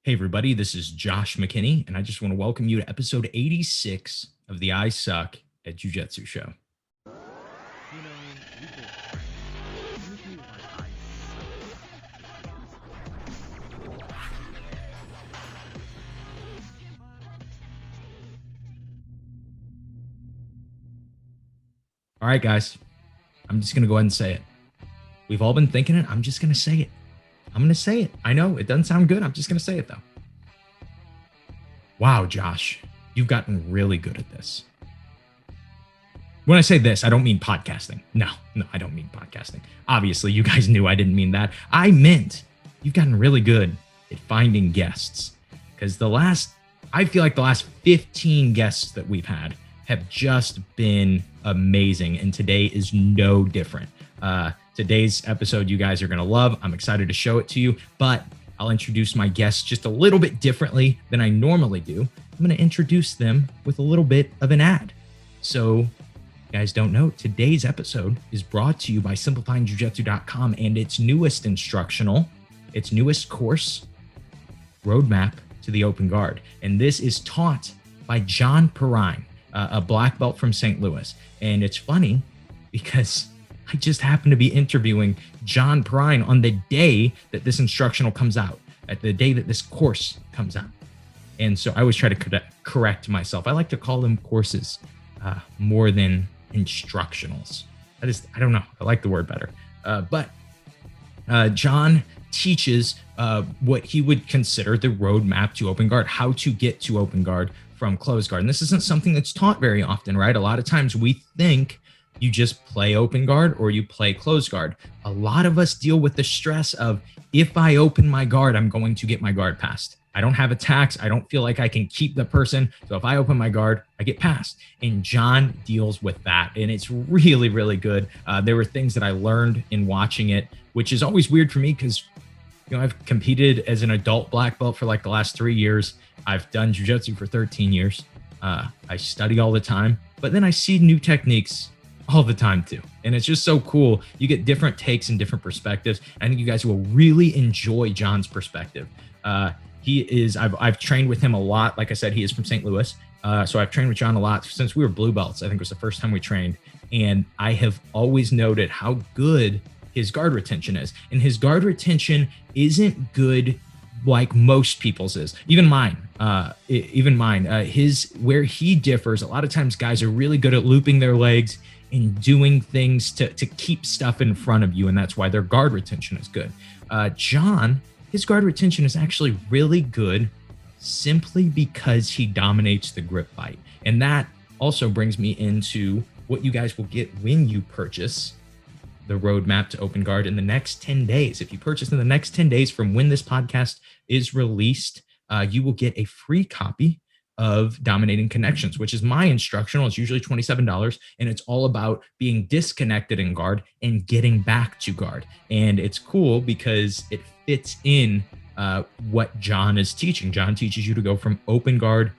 Hey, everybody, this is Josh McKinney, and I just want to welcome you to episode 86 of the I Suck at Jiu Jitsu show. All right, guys, I'm just going to go ahead and say it. We've all been thinking it. I'm just going to say it. I'm going to say it. I know it doesn't sound good. I'm just going to say it, though. Wow, Josh, you've gotten really good at this. When I say this, I don't mean podcasting. No, I don't mean podcasting. Obviously, you guys knew I didn't mean that. I meant you've gotten really good at finding guests. Because I feel like the last 15 guests that we've had have just been amazing. And today is no different. Today's episode you guys are going to love. I'm excited to show it to you, but I'll introduce my guests just a little bit differently than I normally do. I'm going to introduce them with a little bit of an ad. So you guys don't know, today's episode is brought to you by simplifyingjujitsu.com and its newest course, Roadmap to the Open Guard. And this is taught by Jon Perrine, a black belt from St. Louis. And it's funny because I just happened to be interviewing Jon Perrine on the day that this instructional comes out, at the day that this course comes out. And so I always try to correct myself. I like to call them courses more than instructionals. I don't know. I like the word better. But Jon teaches what he would consider the roadmap to open guard, how to get to open guard from closed guard. And this isn't something that's taught very often, right? A lot of times we think you just play open guard or you play closed guard. A lot of us deal with the stress of, if I open my guard, I'm going to get my guard passed. I don't have attacks. I don't feel like I can keep the person. So if I open my guard, I get passed. And Jon deals with that. And it's really, really good. There were things that I learned in watching it, which is always weird for me because, I've competed as an adult black belt for like the last 3 years. I've done jiu-jitsu for 13 years. I study all the time, but then I see new techniques all the time too. And it's just so cool. You get different takes and different perspectives. I think you guys will really enjoy Jon's perspective. I've trained with him a lot. Like I said, he is from St. Louis. So I've trained with Jon a lot since we were blue belts. I think it was the first time we trained. And I have always noted how good his guard retention is. And his guard retention isn't good like most people's is. Even mine. Where he differs, a lot of times guys are really good at looping their legs and doing things to keep stuff in front of you. And that's why their guard retention is good. Jon, his guard retention is actually really good simply because he dominates the grip fight. And that also brings me into what you guys will get when you purchase the roadmap to open guard in the next 10 days. If you purchase in the next 10 days from when this podcast is released, you will get a free copy of Dominating Connections, which is my instructional. It's usually $27, and it's all about being disconnected in guard and getting back to guard. And it's cool because it fits in what Jon is teaching. Jon teaches you to go from open guard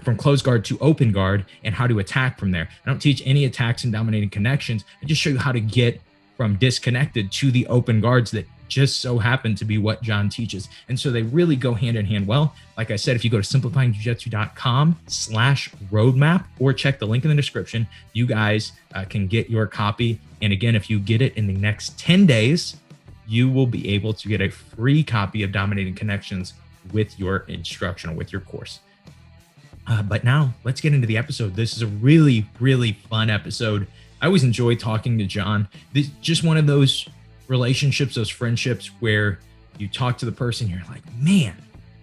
from closed guard to open guard and how to attack from there. I don't teach any attacks in Dominating Connections. I just show you how to get from disconnected to the open guards that just so happen to be what Jon teaches. And so they really go hand in hand. Well, like I said, if you go to simplifyingjujitsu.com/roadmap or check the link in the description, you guys can get your copy. And again, if you get it in the next 10 days, you will be able to get a free copy of Dominating Connections with your instructional, with your course. But now let's get into the episode. This is a really, really fun episode. I always enjoy talking to Jon. This is just one of those relationships, those friendships where you talk to the person, you're like, man,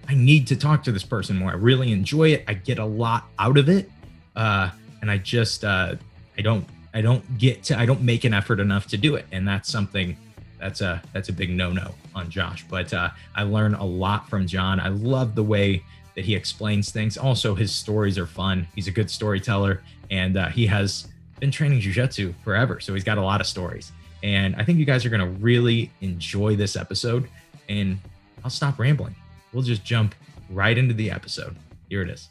I need to talk to this person more. I really enjoy it. I get a lot out of it. And I just, I don't make an effort enough to do it. And that's something that's a big no-no on Josh. But I learn a lot from Jon. I love the way that he explains things. Also, his stories are fun. He's a good storyteller, and he has been training jiu-jitsu forever, so he's got a lot of stories. And I think you guys are going to really enjoy this episode, and I'll stop rambling. We'll just jump right into the episode. Here it is.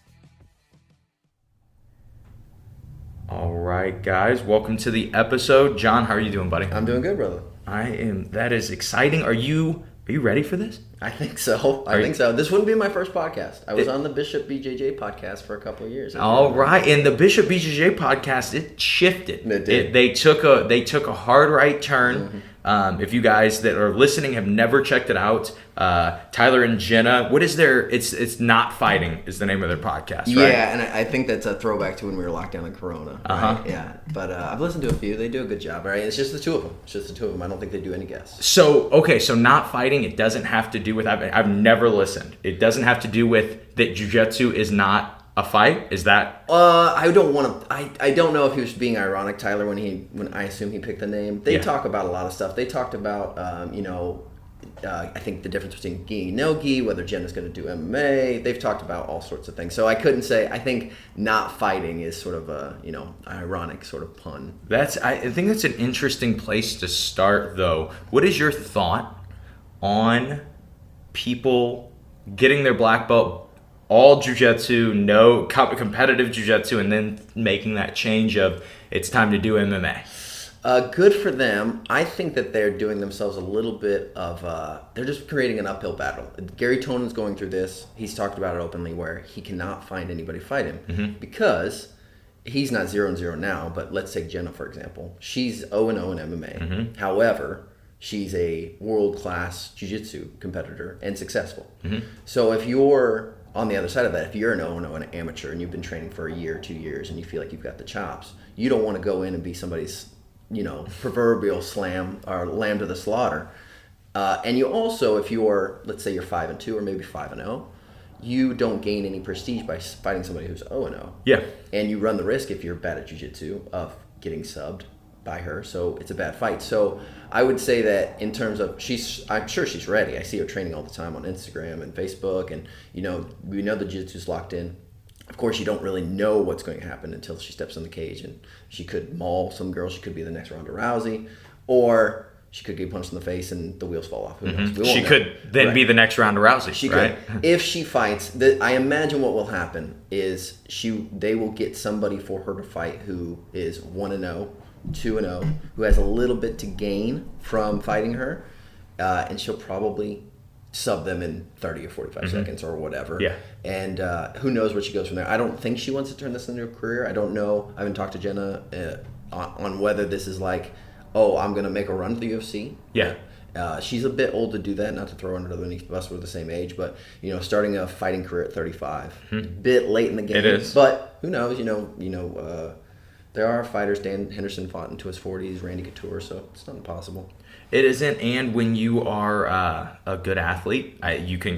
All right, guys, welcome to the episode. Jon, how are you doing, buddy? I'm doing good, brother. I am. That is exciting. Are you ready for this? I think so. I think so. This wouldn't be my first podcast. I was on the Bishop BJJ podcast for a couple of years. All right, and the Bishop BJJ podcast, it shifted. It did. They took a hard right turn. If you guys that are listening have never checked it out, Tyler and Jenna, what is their? It's Not Fighting is the name of their podcast. Right? Yeah, and I think that's a throwback to when we were locked down in Corona. Right? Yeah, but I've listened to a few. They do a good job. Right, it's just the two of them. I don't think they do any guests. So Not Fighting. It doesn't have to do with. I've never listened. It doesn't have to do with that jiu-jitsu is not a fight. Is that? I don't want to. I don't know if he was being ironic, Tyler, when I assume he picked the name. They talk about a lot of stuff. They talked about I think the difference between gi and no gi, whether Jen is going to do MMA. They've talked about all sorts of things. So I couldn't say. I think Not Fighting is sort of a ironic sort of pun. I think that's an interesting place to start, though. What is your thought on people getting their black belt, all jiu-jitsu, no competitive jiu-jitsu, and then making that change of it's time to do MMA? Good for them. I think that they're doing themselves a little bit of, they're just creating an uphill battle. Gary Tonon's going through this. He's talked about it openly where he cannot find anybody to fight him because he's not 0-0 now, but let's take Jenna, for example. She's 0-0 in MMA. However, she's a world-class jiu-jitsu competitor and successful. So if you're on the other side of that, if you're an 0-0 and an amateur and you've been training for a year, 2 years, and you feel like you've got the chops, you don't want to go in and be somebody's proverbial lamb to the slaughter. And you also, if you're, let's say you're 5-2 or maybe 5-0, you don't gain any prestige by fighting somebody who's 0-0. Yeah. And you run the risk, if you're bad at jiu-jitsu, of getting subbed by her. So it's a bad fight. So I would say that in terms of I'm sure she's ready. I see her training all the time on Instagram and Facebook, and we know the jiu-jitsu's locked in. Of course, you don't really know what's going to happen until she steps in the cage, and she could maul some girl. She could be the next Ronda Rousey, or she could get punched in the face and the wheels fall off. Who knows? She could then be the next Ronda Rousey. She could. If she fights, I imagine what will happen is they will get somebody for her to fight who is 1-0, 2-0, who has a little bit to gain from fighting her, and she'll probably sub them in 30 or 45 seconds or whatever. Yeah. And who knows where she goes from there. I don't think she wants to turn this into a career. I don't know. I haven't talked to Jenna on whether this is like, oh, I'm going to make a run to the UFC. Yeah. She's a bit old to do that, not to throw under the bus, we're the same age, but starting a fighting career at 35, bit late in the game. It is. But who knows, there are fighters. Dan Henderson fought into his 40s, Randy Couture, so it's not impossible. It isn't, and when you are a good athlete, you can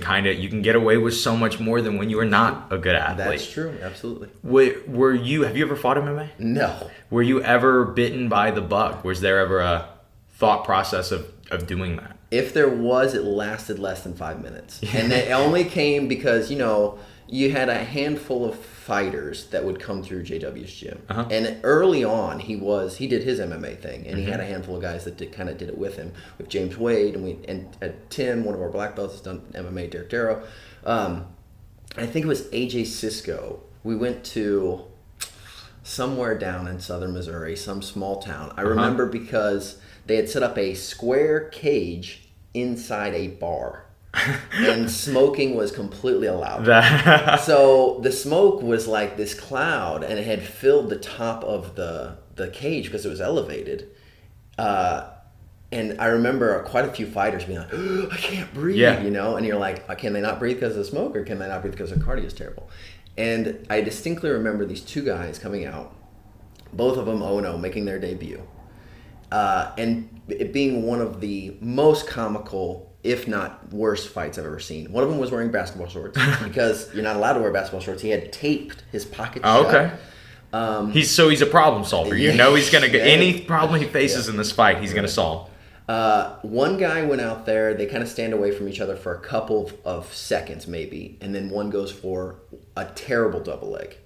get away with so much more than when you are not a good athlete. That's true, absolutely. Have you ever fought MMA? No. Were you ever bitten by the bug? Was there ever a thought process of doing that? If there was, it lasted less than 5 minutes. And it only came because, you had a handful of fighters that would come through JW's gym. And early on, he did his MMA thing, and he had a handful of guys that did it with him, with James Wade, and Tim, one of our black belts, has done MMA, Derek Darrow. I think it was AJ Cisco. We went to somewhere down in southern Missouri, some small town. I remember because they had set up a square cage inside a bar. And smoking was completely allowed. So the smoke was like this cloud, and it had filled the top of the cage because it was elevated. And I remember quite a few fighters being like, oh, I can't breathe, and you're like, can they not breathe because of the smoke, or can they not breathe because their cardio is terrible? And I distinctly remember these two guys coming out, both of them 0-0, making their debut. And it being one of the most comical, if not worst, fights I've ever seen. One of them was wearing basketball shorts because you're not allowed to wear basketball shorts. He had taped his pocket shut. Okay. He's a problem solver. He's gonna get any problem he faces in this fight, he's gonna solve. One guy went out there. They kind of stand away from each other for a couple of seconds, maybe, and then one goes for a terrible double leg.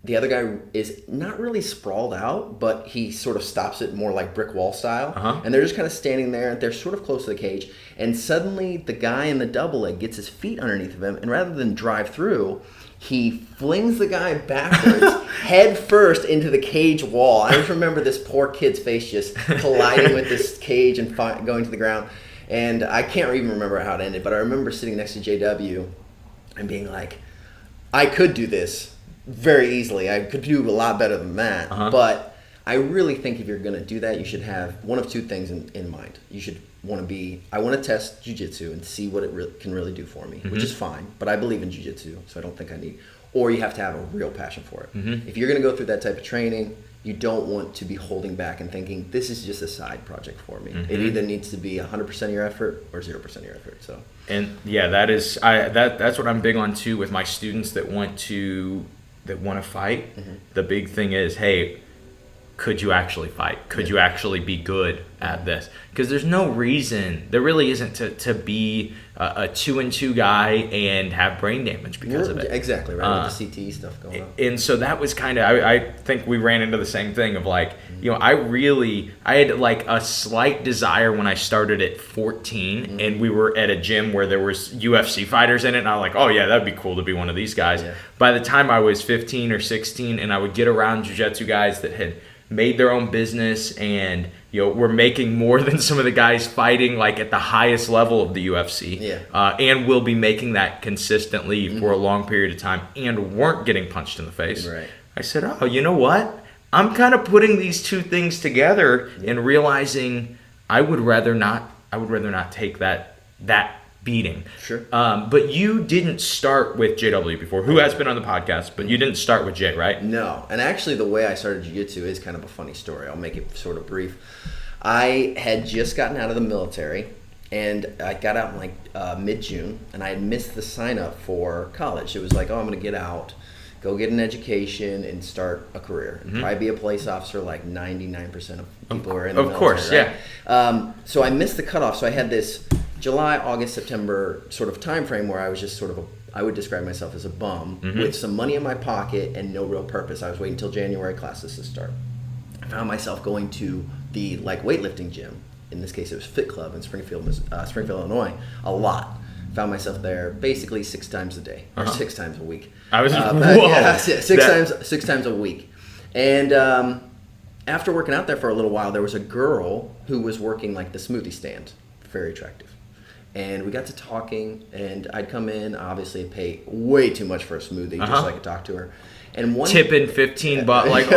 The other guy is not really sprawled out, but he sort of stops it more like brick wall style. And they're just kind of standing there. They're sort of close to the cage. And suddenly the guy in the double leg gets his feet underneath of him. And rather than drive through, he flings the guy backwards, head first into the cage wall. I just remember this poor kid's face just colliding with this cage and going to the ground. And I can't even remember how it ended, but I remember sitting next to JW and being like, I could do this very easily. I could do a lot better than that. But I really think if you're going to do that, you should have one of two things in mind. You should want to be, I want to test jiu-jitsu and see what it can really do for me, which is fine. But I believe in jiu-jitsu, so I don't think I need, or you have to have a real passion for it. If you're going to go through that type of training, you don't want to be holding back and thinking, this is just a side project for me. It either needs to be 100% of your effort or 0% of your effort. So. And yeah, that's what I'm big on too with my students that want to fight. The big thing is, hey, could you actually fight? Could you actually be good at this? Because there really isn't to be a 2-2 guy and have brain damage because of it. Exactly, right, with the CTE stuff going on. And so that was kind of, I think we ran into the same thing of like, I had like a slight desire when I started at 14 and we were at a gym where there was UFC fighters in it, and I was like, oh yeah, that'd be cool to be one of these guys. By the time I was 15 or 16 and I would get around jiu-jitsu guys that had made their own business and were making more than some of the guys fighting like at the highest level of the UFC, and will be making that consistently for a long period of time and weren't getting punched in the face. I said, oh, you know what? I'm kind of putting these two things together and realizing I would rather not take that beating. But you didn't start with JW before, who has been on the podcast, but you didn't start with Jay, right? No. And actually the way I started jiu-jitsu is kind of a funny story. I'll make it sort of brief. I had just gotten out of the military, and I got out in like mid-June, and I had missed the sign-up for college. It was like, oh, I'm going to get out, go get an education, and start a career. And probably be a police officer like 99% of people who are in the military. Of course, right? So I missed the cutoff, so I had this July, August, September sort of time frame where I was just sort of I would describe myself as a bum with some money in my pocket and no real purpose. I was waiting until January classes to start. I found myself going to the weightlifting gym. In this case, it was Fit Club in Springfield, Illinois, a lot. Found myself there basically 6 times a day or 6 times a week. I was six times a week. And after working out there for a little while, there was a girl who was working like the smoothie stand, very attractive. And we got to talking, and I'd come in, obviously pay way too much for a smoothie just so I could talk to her. And tipping $15, like,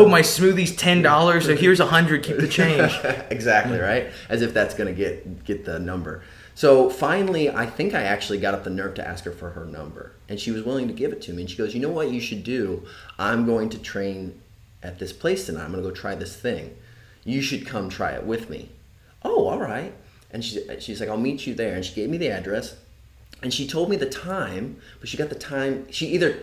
my smoothie's $10, so here's $100, keep the change. Exactly, right? As if that's gonna get the number. So finally, I think I actually got up the nerve to ask her for her number, and she was willing to give it to me. And she goes, you know what you should do? I'm going to train at this place tonight. I'm gonna go try this thing. You should come try it with me. Oh, all right. And she's like, I'll meet you there. And she gave me the address. And she told me the time, but she got the time. She either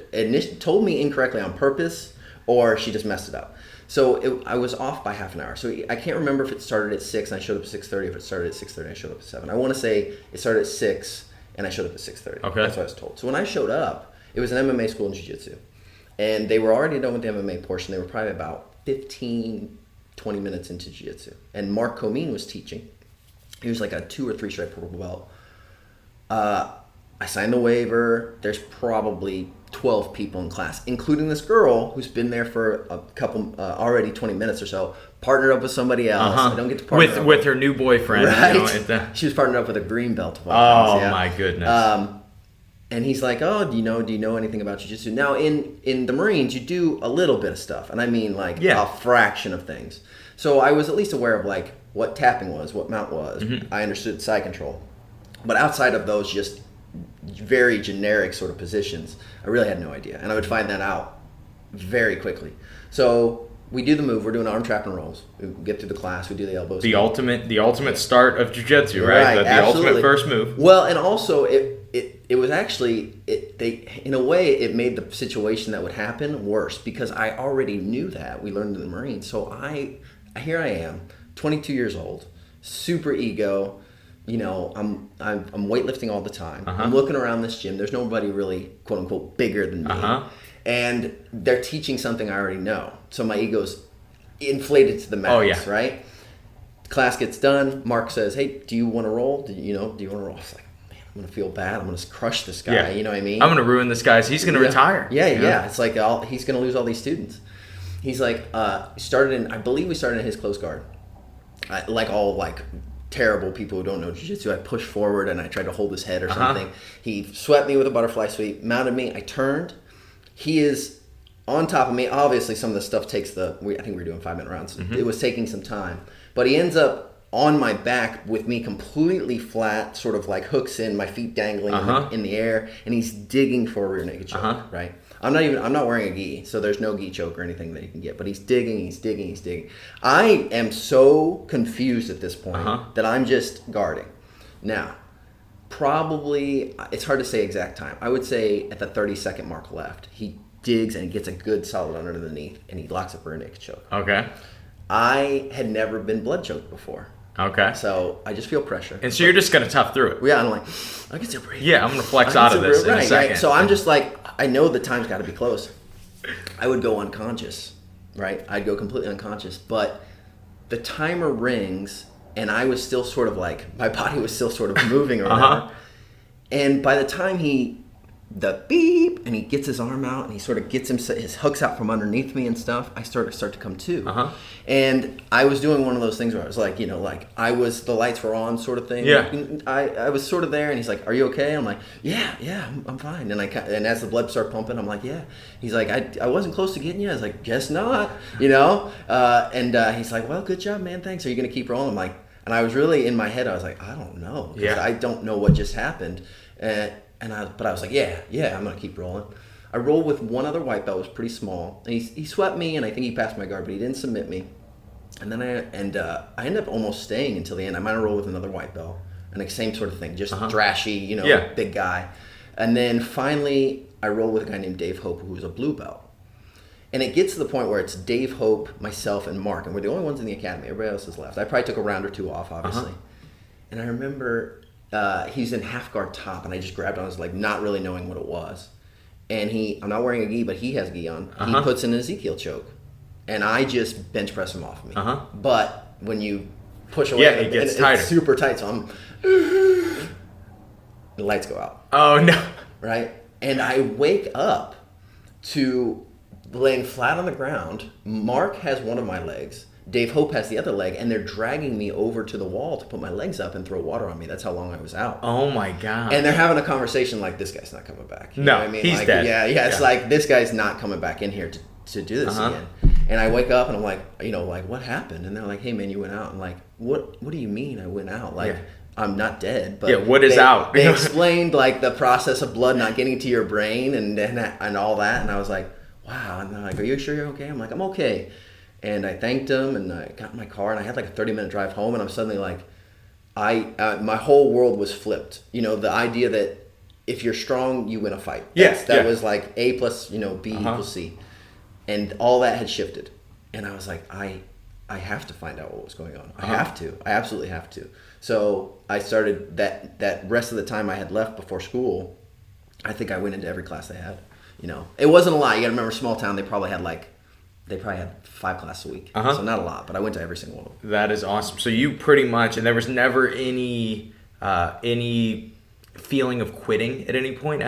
told me incorrectly on purpose or she just messed it up. So I was off by half an hour. So I can't remember if it started at 6 and I showed up at 6:30. If it started at 6:30, I showed up at 7. I want to say it started at 6 and I showed up at 6:30. Okay. That's what I was told. So when I showed up, it was an MMA school in jiu-jitsu. And they were already done with the MMA portion. They were probably about 15, 20 minutes into jiu-jitsu. And Mark Comine was teaching. He was like a 2 or 3 stripe purple belt. I signed the waiver. There's probably 12 people in class, including this girl who's been there for a couple, already 20 minutes or so, partnered up with somebody else. I don't get to partner with her new boyfriend. Right. She was partnered up with a green belt. My goodness. And he's like, oh, do you know anything about jiu-jitsu? Now, in the Marines, you do a little bit of stuff, and I mean like a fraction of things. So I was at least aware of like what tapping was, what mount was. I understood side control. But outside of those just very generic sort of positions, I really had no idea. And I would find that out very quickly. So we do the move. We're doing arm trap and rolls. We get through the class. We do the elbows. The ultimate start of jiu-jitsu, right? The ultimate first move. Well, and also it was actually, in a way, it made the situation that would happen worse because I already knew that. We learned in the Marines. So here I am, 22 years old, super ego. You know, I'm weightlifting all the time. I'm looking around this gym. There's nobody really, quote unquote, bigger than me. And they're teaching something I already know. So my ego's inflated to the max, right? Class gets done. Mark says, hey, do you want to roll? Do you want to roll? I was like, man, I'm going to feel bad. I'm going to crush this guy. Yeah. You know what I mean? I'm going to ruin this guy. He's going to retire. Yeah. It's like he's going to lose all these students. He's like, I believe we started in his close guard. terrible. People who don't know jiu-jitsu, I pushed forward and I tried to hold his head or something. He swept me with a butterfly sweep, mounted me. I turned. He is on top of me. Obviously, some of the stuff takes I think we were doing 5-minute rounds. It was taking some time. But he ends up on my back with me completely flat, sort of like hooks in, my feet dangling in the air, and he's digging for a rear naked choke, right? I'm not wearing a gi, so there's no gi choke or anything that he can get, but he's digging. I am so confused at this point that I'm just guarding. Now, probably, it's hard to say exact time. I would say at the 30-second mark left, he digs and he gets a good solid underneath, and he locks up a rear naked choke. Okay. I had never been blood choked before. Okay. So I just feel pressure. And so you're just going to tough through it. Yeah, I'm like, I can still breathe. Yeah, I'm going to flex out of this in a second. Right. So I'm just like, I know the time's got to be close. I would go unconscious, right? I'd go completely unconscious. But the timer rings, and I was still sort of like, my body was still sort of moving or whatever. And by the time the beep, and he gets his arm out and he sort of gets his hooks out from underneath me and stuff, I start to come to. And I was doing one of those things where I was like, like the lights were on sort of thing. Yeah. I was sort of there, and he's like, "Are you okay?" I'm like, "Yeah, I'm fine." And as the blood started pumping, I'm like, "Yeah." He's like, "I wasn't close to getting you." I was like, "Guess not," And he's like, "Well, good job, man. Thanks. Are you gonna keep rolling?" I'm like, and I was really in my head, I was like, I don't know, because I don't know what just happened. But I was like, yeah, I'm gonna keep rolling. I rolled with one other white belt, it was pretty small, and he swept me, and I think he passed my guard, but he didn't submit me. And then I ended up almost staying until the end. I might have rolled with another white belt, and the same sort of thing, just thrashy, big guy. And then finally, I rolled with a guy named Dave Hope, who was a blue belt. And it gets to the point where it's Dave Hope, myself, and Mark, and we're the only ones in the academy. Everybody else has left. I probably took a round or two off, obviously. And I remember he's in half guard top, and I just grabbed on his leg, not really knowing what it was. And I'm not wearing a gi, but he has a gi on. He puts in an Ezekiel choke, and I just bench press him off of me. But when you push away, it gets tighter. It's super tight. So I'm the lights go out. Oh no! Right, and I wake up to laying flat on the ground. Mark has one of my legs. Dave Hope has the other leg, and they're dragging me over to the wall to put my legs up and throw water on me. That's how long I was out. Oh my god! And they're having a conversation like, this guy's not coming back. You know what I mean? He's like, dead. Yeah. It's like, this guy's not coming back in here to do this again. And I wake up and I'm like, what happened? And they're like, hey man, you went out. I'm like, what do you mean I went out? Like, I'm not dead, but what is out? They explained like the process of blood not getting to your brain and all that, and I was like, wow. And they're like, are you sure you're okay? I'm like, I'm okay. And I thanked him, and I got in my car, and I had like a 30-minute drive home, and I'm suddenly like, my whole world was flipped. The idea that if you're strong, you win a fight. That was like A plus, B equals C. And all that had shifted. And I was like, I have to find out what was going on. I have to. I absolutely have to. So I started that rest of the time I had left before school, I think I went into every class they had. It wasn't a lot. You got to remember, small town, they probably had 5 classes a week. So not a lot, but I went to every single one of them. That is awesome. So you pretty much, and there was never any feeling of quitting at any point?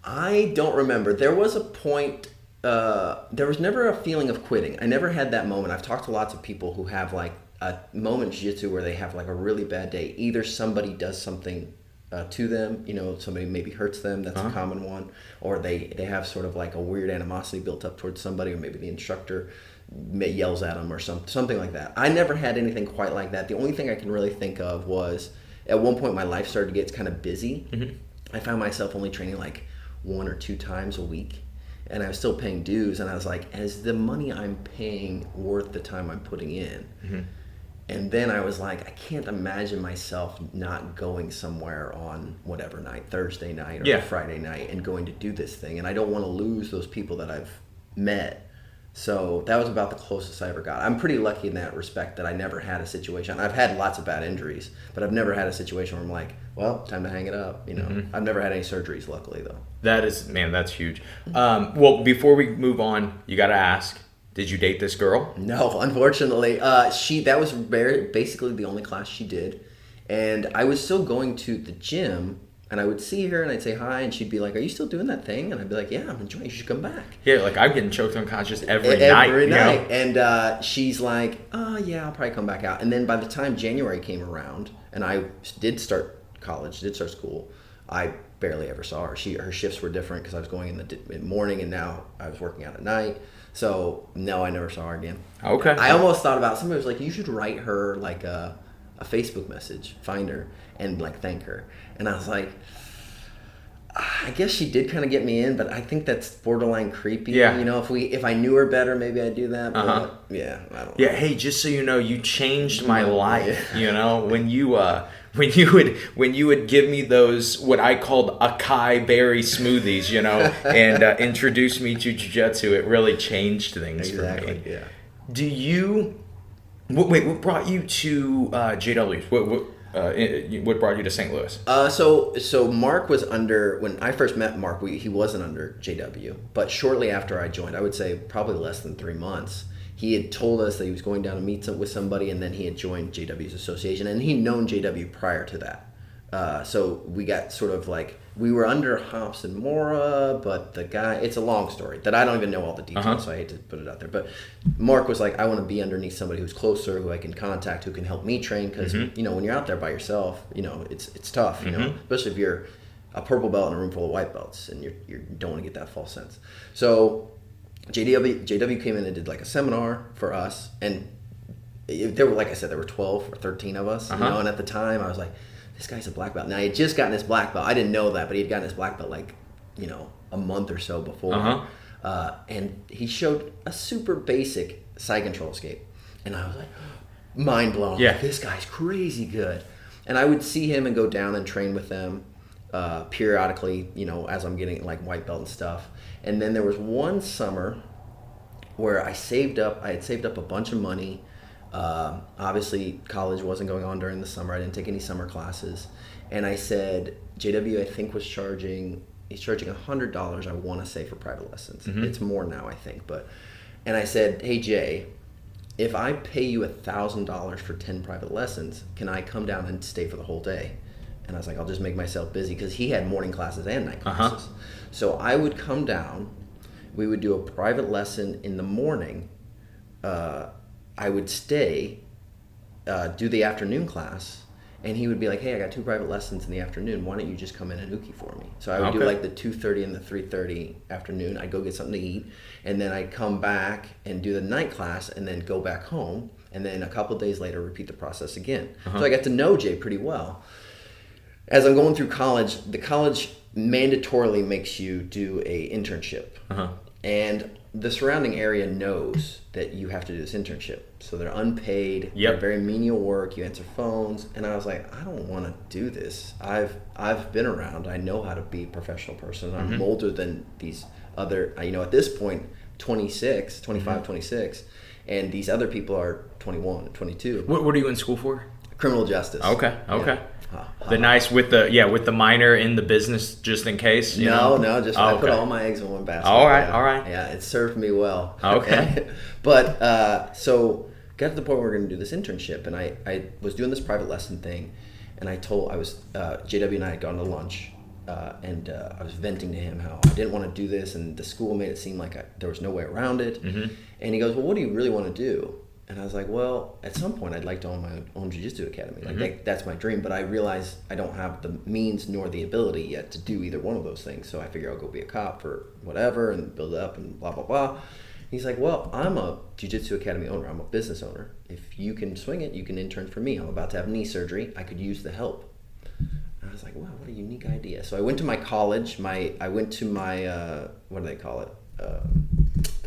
I don't remember. There was a point, there was never a feeling of quitting. I never had that moment. I've talked to lots of people who have like a moment in jiu-jitsu where they have like a really bad day. Either somebody does something to them, somebody maybe hurts them, that's a common one, or they have sort of like a weird animosity built up towards somebody, or maybe the instructor yells at them or something like that. I never had anything quite like that. The only thing I can really think of was at one point my life started to get kind of busy. I found myself only training like 1 or 2 times a week, and I was still paying dues, and I was like, is the money I'm paying worth the time I'm putting in? And then I was like, I can't imagine myself not going somewhere on whatever night, Thursday night or Friday night, and going to do this thing. And I don't want to lose those people that I've met. So that was about the closest I ever got. I'm pretty lucky in that respect that I never had a situation. I've had lots of bad injuries, but I've never had a situation where I'm like, well, time to hang it up. I've never had any surgeries, luckily, though. That's huge. Well, before we move on, you got to ask, did you date this girl? No, unfortunately. That was basically the only class she did. And I was still going to the gym And I would see her and I'd say hi, and she'd be like, "Are you still doing that thing?" And I'd be like, "Yeah, I'm enjoying it. You should come back." Yeah, like I'm getting choked unconscious every night. Every night. You know? And she's like, "Oh, yeah, I'll probably come back out." And then by the time January came around and I did start school, I barely ever saw her. Her shifts were different because I was going in the morning and now I was working out at night. So, no, I never saw her again. Okay. I almost thought about, somebody was like, "You should write her like a Facebook message, find her, and like thank her." And I was like, I guess she did kind of get me in, but I think that's borderline creepy. Yeah. You know, if I knew her better, maybe I'd do that. But yeah, I don't know. Yeah, hey, just so you know, you changed my life. You know, when you would give me those what I called acai berry smoothies, you know, and introduce me to jiu-jitsu, it really changed things for me. Yeah. Do you? What brought you to JW's? What brought you to St. Louis? So Mark was when I first met Mark, he wasn't under JW, but shortly after I joined, I would say probably less than 3 months, he had told us that he was going down to meet with somebody, and then he had joined JW's association, and he'd known JW prior to that. So we got sort of like, we were under Hops and Mora, but the guy, it's a long story that I don't even know all the details, so I hate to put it out there. But Mark was like, "I want to be underneath somebody who's closer, who I can contact, who can help me train." Because, you know, when you're out there by yourself, you know, it's tough, you know, especially if you're a purple belt in a room full of white belts and you don't want to get that false sense. So JW came in and did like a seminar for us. And there were, like I said, there were 12 or 13 of us, you know, and at the time I was like, this guy's a black belt. Now, he had just gotten his black belt. I didn't know that, but he had gotten his black belt like, you know, a month or so before. And he showed a super basic side control escape. And I was like, mind blown. Yeah. Like, this guy's crazy good. And I would see him and go down and train with them periodically, you know, as I'm getting like white belt and stuff. And then there was one summer where I had saved up a bunch of money. Obviously college wasn't going on during the summer. I didn't take any summer classes. And I said, JW, I think he's charging $100, I want to say, for private lessons. It's more now, I think. And I said, "Hey, Jay, if I pay you $1,000 for 10 private lessons, can I come down and stay for the whole day?" And I was like, "I'll just make myself busy," because he had morning classes and night classes. So I would come down, we would do a private lesson in the morning, I would stay, do the afternoon class, and he would be like, "Hey, I got 2 private lessons in the afternoon. Why don't you just come in and uki for me?" So I would do like the 2:30 and the 3:30 afternoon. I'd go get something to eat, and then I'd come back and do the night class, and then go back home, and then a couple of days later repeat the process again. So I got to know Jay pretty well. As I'm going through college, the college mandatorily makes you do a internship. And the surrounding area knows that you have to do this internship. So they're unpaid, they're very menial work, you answer phones. And I was like, I don't want to do this. I've been around, I know how to be a professional person. I'm older than these other, you know, at this point, 25, 26. And these other people are 21, 22. What are you in school for? Criminal justice. Okay. The nice with the minor in the business, just in case. No, just I put all my eggs in one basket. All right. Yeah, it served me well. Okay. But so got to the point where we're going to do this internship, and I was doing this private lesson thing, and JW and I had gone to lunch, and I was venting to him how I didn't want to do this, and the school made it seem like there was no way around it. And he goes, "Well, what do you really want to do?" And I was like, "Well, at some point I'd like to own my own jiu-jitsu academy. Like that's my dream, but I realize I don't have the means nor the ability yet to do either one of those things. So I figure I'll go be a cop or whatever and build it up and blah, blah, blah." He's like, "Well, I'm a jiu-jitsu academy owner. I'm a business owner. If you can swing it, you can intern for me. I'm about to have knee surgery. I could use the help." And I was like, "Wow, what a unique idea." So I went to my college. I went to my, what do they call it?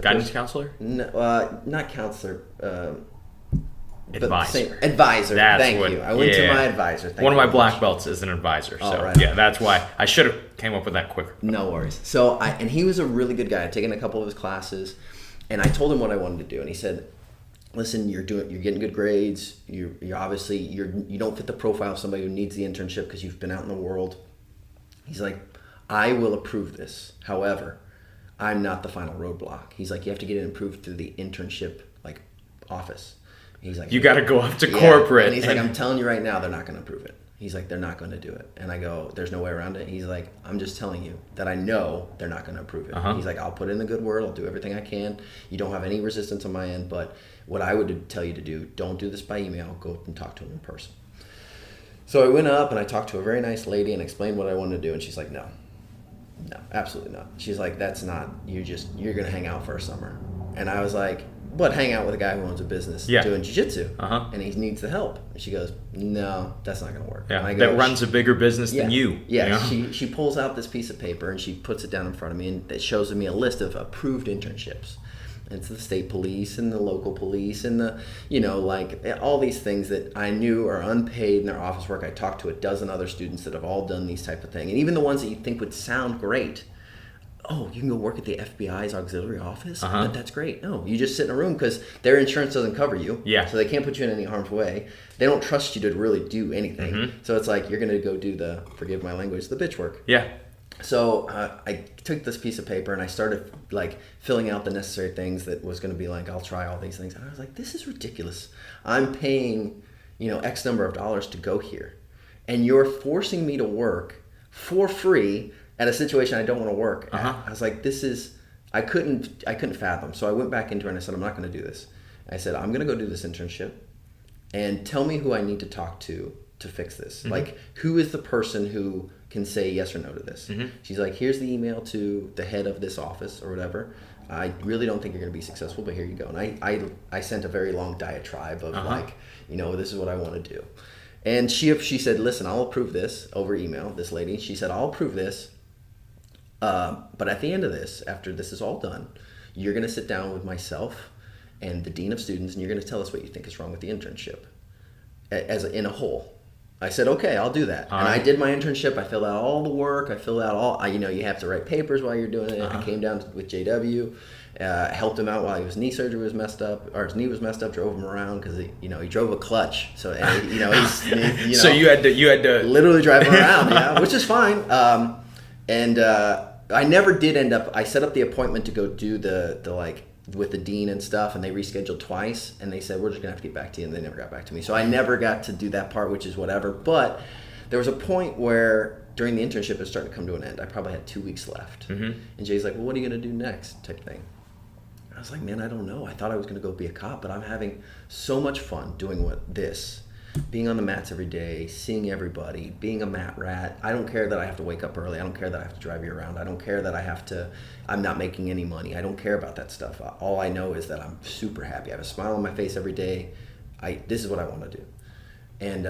Guidance counselor? No, not counselor. Advisor. Advisor. Thank you. I went to my advisor. One of my black belts is an advisor. So yeah, that's why I should have came up with that quicker. No worries. So and he was a really good guy. I'd taken a couple of his classes, and I told him what I wanted to do, and he said, "Listen, you're getting good grades. You obviously you don't fit the profile of somebody who needs the internship because you've been out in the world." He's like, "I will approve this. However, I'm not the final roadblock." He's like, "You have to get it approved through the internship office." He's like, "You got to go up to corporate." And he's like, "I'm telling you right now, they're not going to approve it." He's like, they're not going to do it. And I go, there's no way around it. He's like, I'm just telling you that I know they're not going to approve it. He's like, I'll put in a good word. I'll do everything I can. You don't have any resistance on my end. But what I would tell you to do, don't do this by email. Go up and talk to him in person. So I went up and I talked to a very nice lady and explained what I wanted to do. And she's like, no, absolutely not. She's like, that's not, you're going to hang out for a summer. And I was like, but hang out with a guy who owns a business doing jiu-jitsu and he needs the help. And she goes, no, that's not going to work. Yeah, and I go, that runs a bigger business than you. Yeah, you know? she pulls out this piece of paper and she puts it down in front of me and it shows me a list of approved internships. And it's the state police and the local police and the, like all these things that I knew are unpaid in their office work. I talked to a dozen other students that have all done these type of things. And even the ones that you think would sound great. Oh, you can go work at the FBI's auxiliary office? That's great. No, you just sit in a room because their insurance doesn't cover you. Yeah. So they can't put you in any harm's way. They don't trust you to really do anything. So it's like you're going to go do the, forgive my language, the bitch work. Yeah. So I took this piece of paper and I started like filling out the necessary things that was going to be like, I'll try all these things. And I was like, this is ridiculous. I'm paying, X number of dollars to go here. And you're forcing me to work for free at a situation I don't want to work at. I was like, this is, I couldn't fathom. So I went back into it and I said, I'm not going to do this. I said, I'm going to go do this internship and tell me who I need to talk to fix this. Like, who is the person who can say yes or no to this? She's like, here's the email to the head of this office or whatever. I really don't think you're going to be successful, but here you go. And I sent a very long diatribe of like, this is what I want to do. And she said, listen, I'll approve this over email, this lady. She said, I'll approve this. But at the end of this, after this is all done, you're going to sit down with myself and the dean of students, and you're going to tell us what you think is wrong with the internship in a whole. I said, okay, I'll do that. And I did my internship. I filled out all the work. I filled out all, you have to write papers while you're doing it. I came down with JW, helped him out while his knee surgery was messed up, or his knee was messed up, drove him around because he drove a clutch. So, he's, so you had to literally drive him around, which is fine. I never did end up, I set up the appointment to go do the like, with the dean and stuff, and they rescheduled twice, and they said, we're just gonna have to get back to you, and they never got back to me. So I never got to do that part, which is whatever. But there was a point where during the internship it was starting to come to an end. I probably had 2 weeks left. And Jay's like, well, what are you gonna do next, type thing. I was like, man, I don't know. I thought I was gonna go be a cop, but I'm having so much fun doing being on the mats every day, seeing everybody, being a mat rat. I don't care that I have to wake up early. I don't care that I have to drive you around. I don't care that I'm not making any money. I don't care about that stuff. All I know is that I'm super happy. I have a smile on my face every day. This is what I want to do. And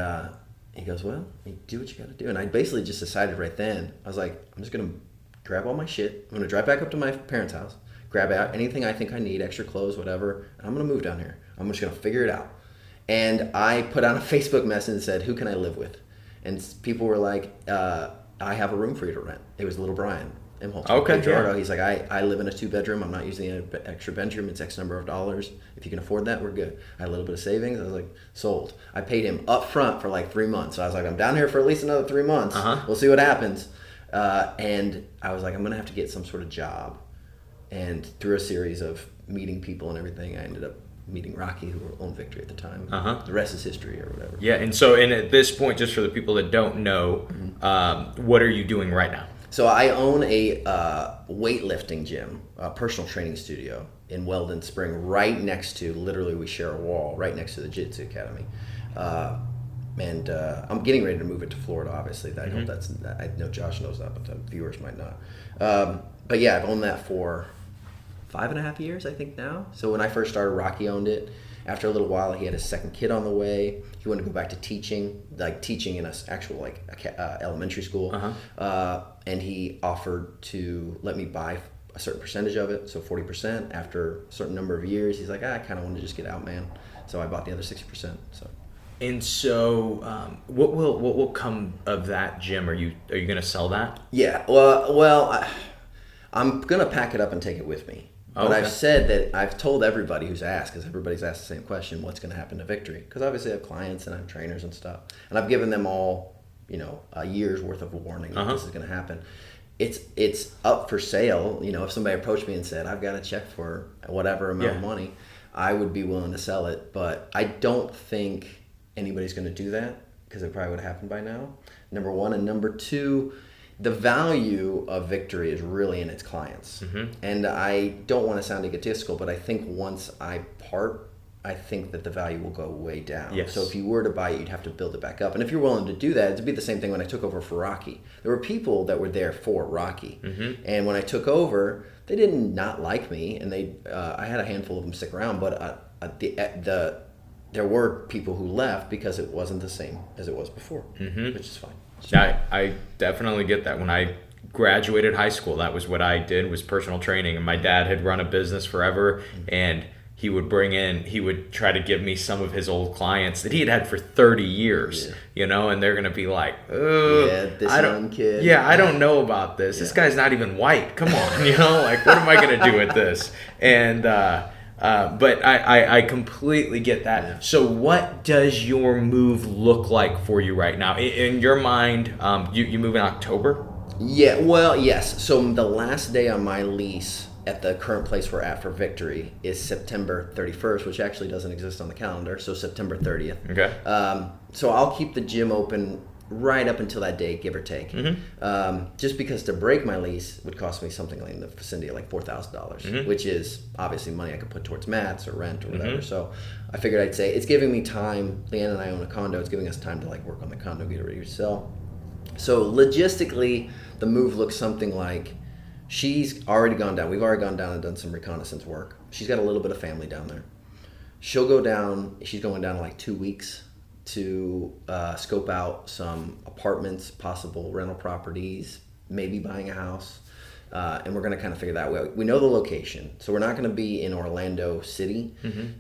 he goes, well, you do what you got to do. And I basically just decided right then, I was like, I'm just going to grab all my shit. I'm going to drive back up to my parents' house, grab out anything I think I need, extra clothes, whatever. And I'm going to move down here. I'm just going to figure it out. And I put out a Facebook message and said, who can I live with? And people were like, I have a room for you to rent. It was little Brian Imholtz. Okay, yeah. He's like, I live in a 2-bedroom. I'm not using an extra bedroom. It's X number of dollars. If you can afford that, we're good. I had a little bit of savings. I was like, sold. I paid him up front for like 3 months. So I was like, I'm down here for at least another 3 months. We'll see what happens. And I was like, I'm going to have to get some sort of job. And through a series of meeting people and everything, I ended up meeting Rocky, who owned Victory at the time. The rest is history or whatever. Yeah, and so at this point, just for the people that don't know, what are you doing right now? So I own a weightlifting gym, a personal training studio in Weldon Spring, right next to, literally we share a wall, right next to the Jiu-Jitsu Academy. And I'm getting ready to move it to Florida, obviously. I hope I know Josh knows that, but the viewers might not. But yeah, I've owned that for 5.5 years, I think now. So when I first started, Rocky owned it. After a little while, he had his second kid on the way. He wanted to go back to teaching in an actual elementary school. And he offered to let me buy a certain percentage of it, so 40%. After a certain number of years, he's like, I kind of want to just get out, man. So I bought the other 60%. So. And so, what will come of that gym? Are you going to sell that? Yeah. Well, I'm gonna pack it up and take it with me. But I've said that I've told everybody who's asked, because everybody's asked the same question, what's going to happen to Victory? Because obviously I have clients and I have trainers and stuff. And I've given them all, a year's worth of warning that this is going to happen. It's up for sale. If somebody approached me and said, I've got a check for whatever amount of money, I would be willing to sell it. But I don't think anybody's going to do that, because it probably would have happened by now. Number one. And number two, the value of victory is really in its clients. And I don't want to sound egotistical, but I think once I part, I think that the value will go way down. Yes. So if you were to buy it, you'd have to build it back up. And if you're willing to do that, it'd be the same thing when I took over for Rocky. There were people that were there for Rocky. And when I took over, they didn't not like me, and I had a handful of them stick around, but there were people who left because it wasn't the same as it was before, which is fine. I definitely get that. When I graduated high school, that was what I did, was personal training. And my dad had run a business forever, and he would try to give me some of his old clients that he had had for 30 years, and they're going to be like, oh, this young kid. Yeah, I don't know about this. This guy's not even white. Come on, like, what am I going to do with this? And, but I completely get that. Yeah. So what does your move look like for you right now? In your mind, you move in October? Yeah, well, yes. So the last day on my lease at the current place we're at for Victory is September 31st, which actually doesn't exist on the calendar, so September 30th. Okay. So I'll keep the gym open right up until that day, give or take. Just because to break my lease would cost me something like in the vicinity of like $4,000, which is obviously money I could put towards mats or rent or whatever. So I figured I'd say it's giving me time. Leanne and I own a condo. It's giving us time to like work on the condo, get it ready to sell. So logistically, the move looks something like she's already gone down. We've already gone down and done some reconnaissance work. She's got a little bit of family down there. She'll go down. She's going down in like 2 weeks to scope out some apartments, possible rental properties, maybe buying a house. And we're going to kind of figure that out. We know the location. So we're not going to be in Orlando City.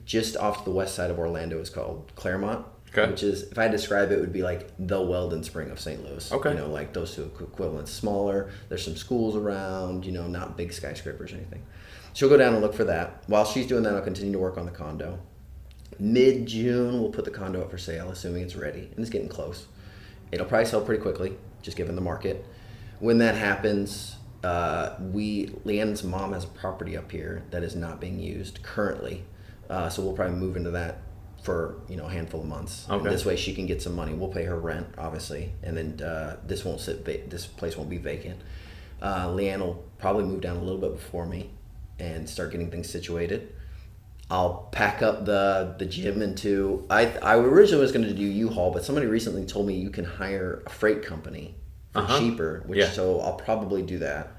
Just off to the west side of Orlando is called Claremont. Okay. Which is, if I had to describe it, would be like the Weldon Spring of St. Louis. Okay. Like those two equivalents. Smaller. There's some schools around, not big skyscrapers or anything. She'll go down and look for that. While she's doing that, I'll continue to work on the condo. Mid-June, we'll put the condo up for sale, assuming it's ready. And it's getting close. It'll probably sell pretty quickly, just given the market. When that happens, Leanne's mom has a property up here that is not being used currently. So we'll probably move into that for a handful of months. Okay. And this way she can get some money. We'll pay her rent, obviously, and then this place won't be vacant. Leanne will probably move down a little bit before me and start getting things situated. I'll pack up the gym into. I originally was going to do U-Haul, but somebody recently told me you can hire a freight company for cheaper, so I'll probably do that.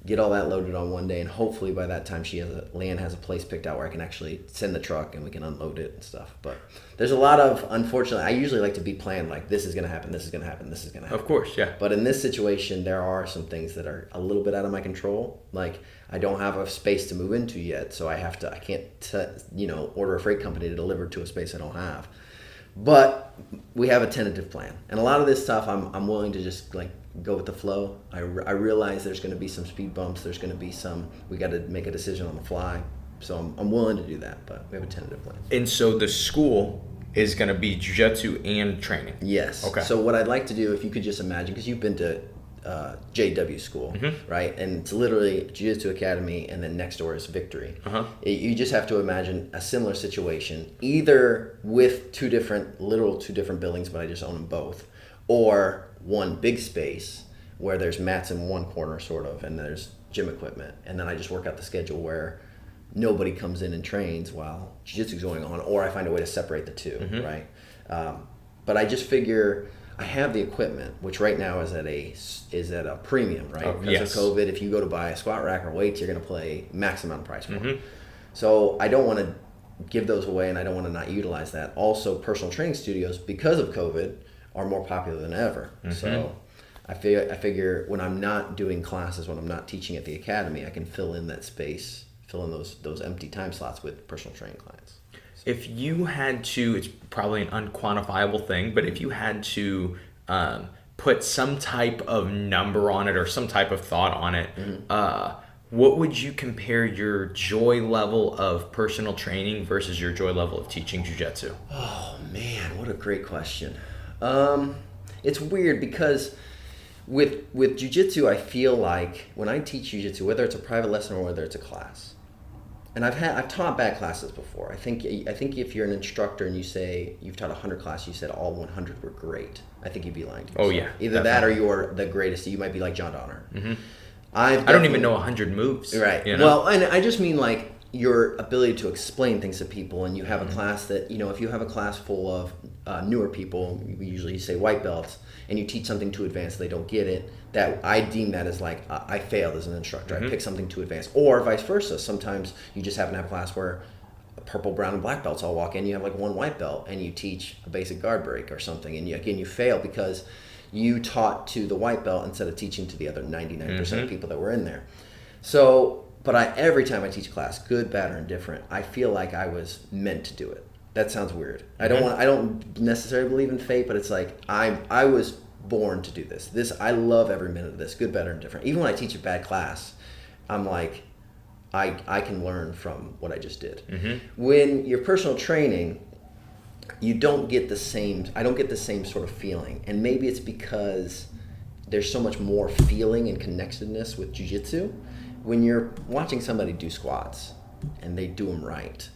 Get all that loaded on one day, and hopefully by that time Leanne has a place picked out where I can actually send the truck and we can unload it and stuff. But there's a lot of, unfortunately, I usually like to be planned, like this is going to happen, this is going to happen, this is going to happen. Of course, yeah. But in this situation, there are some things that are a little bit out of my control. Like I don't have a space to move into yet, so I can't order a freight company to deliver to a space I don't have. But we have a tentative plan, and a lot of this stuff I'm willing to just like go with the flow. I realize there's going to be some speed bumps. There's going to be we got to make a decision on the fly. So I'm willing to do that, but we have a tentative plan. And so the school is going to be jiu-jitsu and training. Yes. Okay. So what I'd like to do, if you could just imagine, because you've been to JW school, right? And it's literally Jiu-Jitsu Academy, and then next door is Victory. You just have to imagine a similar situation, either with two different buildings, but I just own them both, or one big space where there's mats in one corner sort of, and there's gym equipment, and then I just work out the schedule where nobody comes in and trains while jiu-jitsu is going on, or I find a way to separate the two, right? But I just figure I have the equipment, which right now is at a premium, right? Because of COVID, if you go to buy a squat rack or weights, you're going to pay max amount of price for it. So I don't want to give those away, and I don't want to not utilize that. Also, personal training studios, because of COVID, are more popular than ever. So I figure when I'm not doing classes, when I'm not teaching at the academy, I can fill in that space, fill in those empty time slots with personal training clients. So. If you had to, it's probably an unquantifiable thing, but if you had to put some type of number on it or some type of thought on it, what would you compare your joy level of personal training versus your joy level of teaching jiu-jitsu? Oh man, what a great question. It's weird because with jiu-jitsu, I feel like when I teach jiu-jitsu, whether it's a private lesson or whether it's a class, and I've taught bad classes before. I think if you're an instructor and you say you've taught 100 classes, you said all 100 were great, I think you'd be lying to yourself. Oh yeah, either definitely. that or you're the greatest. You might be like John Donner. Mm-hmm. I don't even know 100 moves. Right. You know? Well, and I just mean like your ability to explain things to people, and you have a class that, if you have a class full of newer people, we usually say white belts, and you teach something too advanced, they don't get it, that I deem that as like I failed as an instructor. I picked something too advanced, or vice versa. Sometimes you just happen to have a class where purple, brown, and black belts all walk in, you have like one white belt, and you teach a basic guard break or something, and you fail because you taught to the white belt instead of teaching to the other 99% of people that were in there. So, but every time I teach a class, good, bad, or indifferent, I feel like I was meant to do it. That sounds weird. I don't necessarily believe in fate, but it's like I was born to do this. I love every minute of this, good, bad, or indifferent. Even when I teach a bad class, I'm like, I can learn from what I just did. When you're personal training, you don't get the same. I don't get the same sort of feeling, and maybe it's because there's so much more feeling and connectedness with jiu-jitsu. When you're watching somebody do squats and they do them right,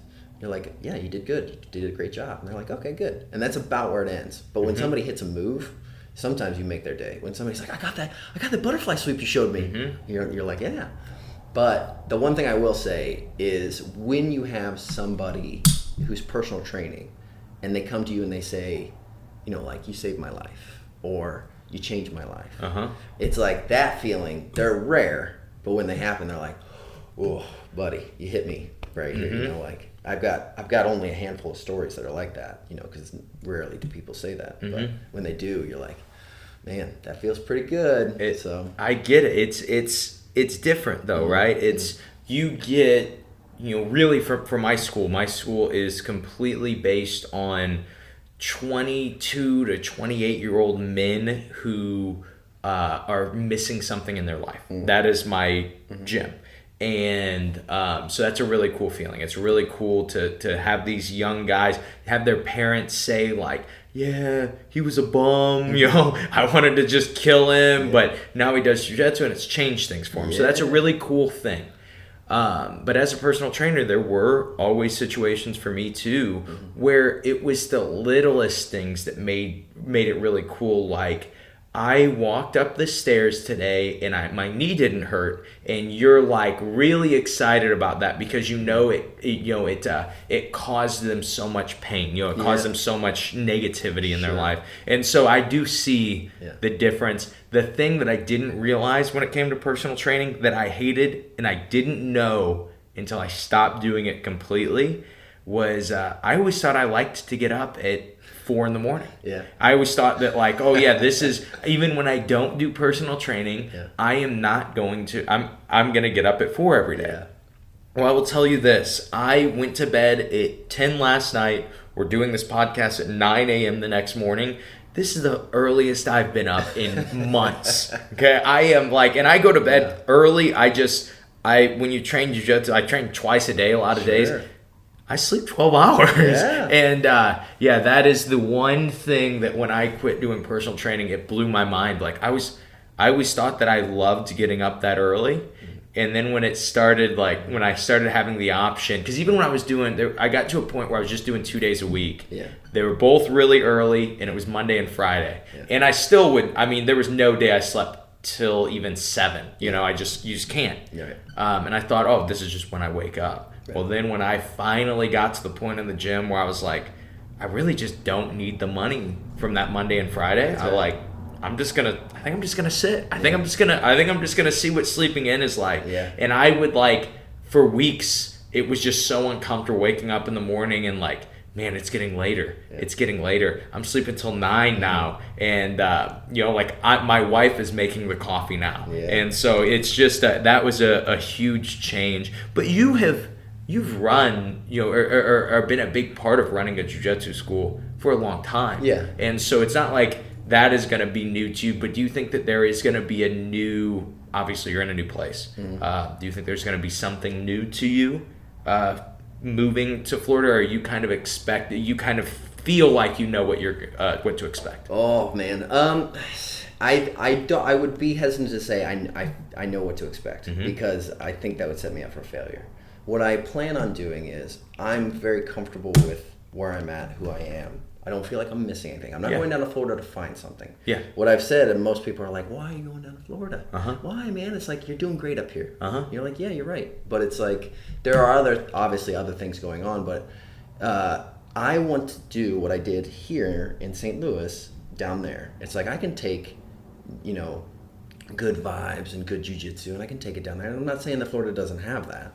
you're like, yeah, you did good. You did a great job. And they're like, okay, good. And that's about where it ends. But when somebody hits a move, sometimes you make their day. When somebody's like, I got that butterfly sweep you showed me. You're like, yeah. But the one thing I will say is when you have somebody who's personal training and they come to you and they say, like, you saved my life or you changed my life. It's like that feeling. They're rare. But when they happen, they're like, "Oh, buddy, you hit me right here." Like I've got only a handful of stories that are like that. Because rarely do people say that. But when they do, you're like, "Man, that feels pretty good." I get it. It's different though, right? It's you get really for my school. My school is completely based on 22 to 28-year-old men who are missing something in their life. That is my gym. And so that's a really cool feeling. It's really cool to have these young guys have their parents say like, yeah, he was a bum, I wanted to just kill him, but now he does jiu-jitsu and it's changed things for him. So that's a really cool thing. But as a personal trainer, there were always situations for me too where it was the littlest things that made it really cool. Like I walked up the stairs today and my knee didn't hurt, and you're like really excited about that because it caused them so much pain. It caused them so much negativity in their life. And so I do see the difference. The thing that I didn't realize when it came to personal training that I hated and I didn't know until I stopped doing it completely was I always thought I liked to get up at 4 a.m. Yeah. I always thought that like, oh yeah, this is, even when I don't do personal training, I am not going to, I'm going to get up at 4 every day. Yeah. Well, I will tell you this. I went to bed at 10 last night. We're doing this podcast at 9 a.m. the next morning. This is the earliest I've been up in months. Okay. I am like, and I go to bed early. When you train jiu-jitsu, I train twice a day, a lot of days. I sleep 12 hours. Yeah. And that is the one thing that when I quit doing personal training, it blew my mind. Like I always thought that I loved getting up that early. And then when it started, like when I started having the option, because even when I was I got to a point where I was just doing 2 days a week. Yeah. They were both really early and it was Monday and Friday. Yeah. And I still there was no day I slept till even 7. You just can't. Yeah. And I thought, oh, this is just when I wake up. Right. Well, then when I finally got to the point in the gym where I was like, I really just don't need the money from that Monday and Friday. I think I'm just gonna sit. I think I'm just gonna see what sleeping in is like. Yeah. And I would for weeks, it was just so uncomfortable waking up in the morning and like, man, it's getting later. Yeah. It's getting later. I'm sleeping till 9 now. And, my wife is making the coffee now. Yeah. And so it's just, that was a huge change. But you've run, or been a big part of running a jiu-jitsu school for a long time. Yeah. And so it's not like that is going to be new to you, but do you think that there is going to be a new, obviously you're in a new place. Do you think there's going to be something new to you moving to Florida, or you kind of feel like you know what to expect? Oh man, I would be hesitant to say I know what to expect because I think that would set me up for failure. what I plan on doing is I'm very comfortable with where I'm at, who I am. I don't feel like I'm missing anything. I'm not going down to Florida to find something. Yeah. What I've said, and most people are like, why are you going down to Florida? Uh-huh. Why, man? It's like, you're doing great up here. Uh-huh. You're like, yeah, you're right. But it's like, there are obviously other things going on, but I want to do what I did here in St. Louis down there. It's like, I can take, good vibes and good jiu-jitsu, and I can take it down there. And I'm not saying that Florida doesn't have that,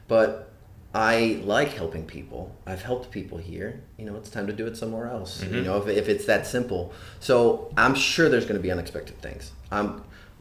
but I like helping people. I've helped people here. It's time to do it somewhere else. Mm-hmm. If it's that simple. So I'm sure there's going to be unexpected things.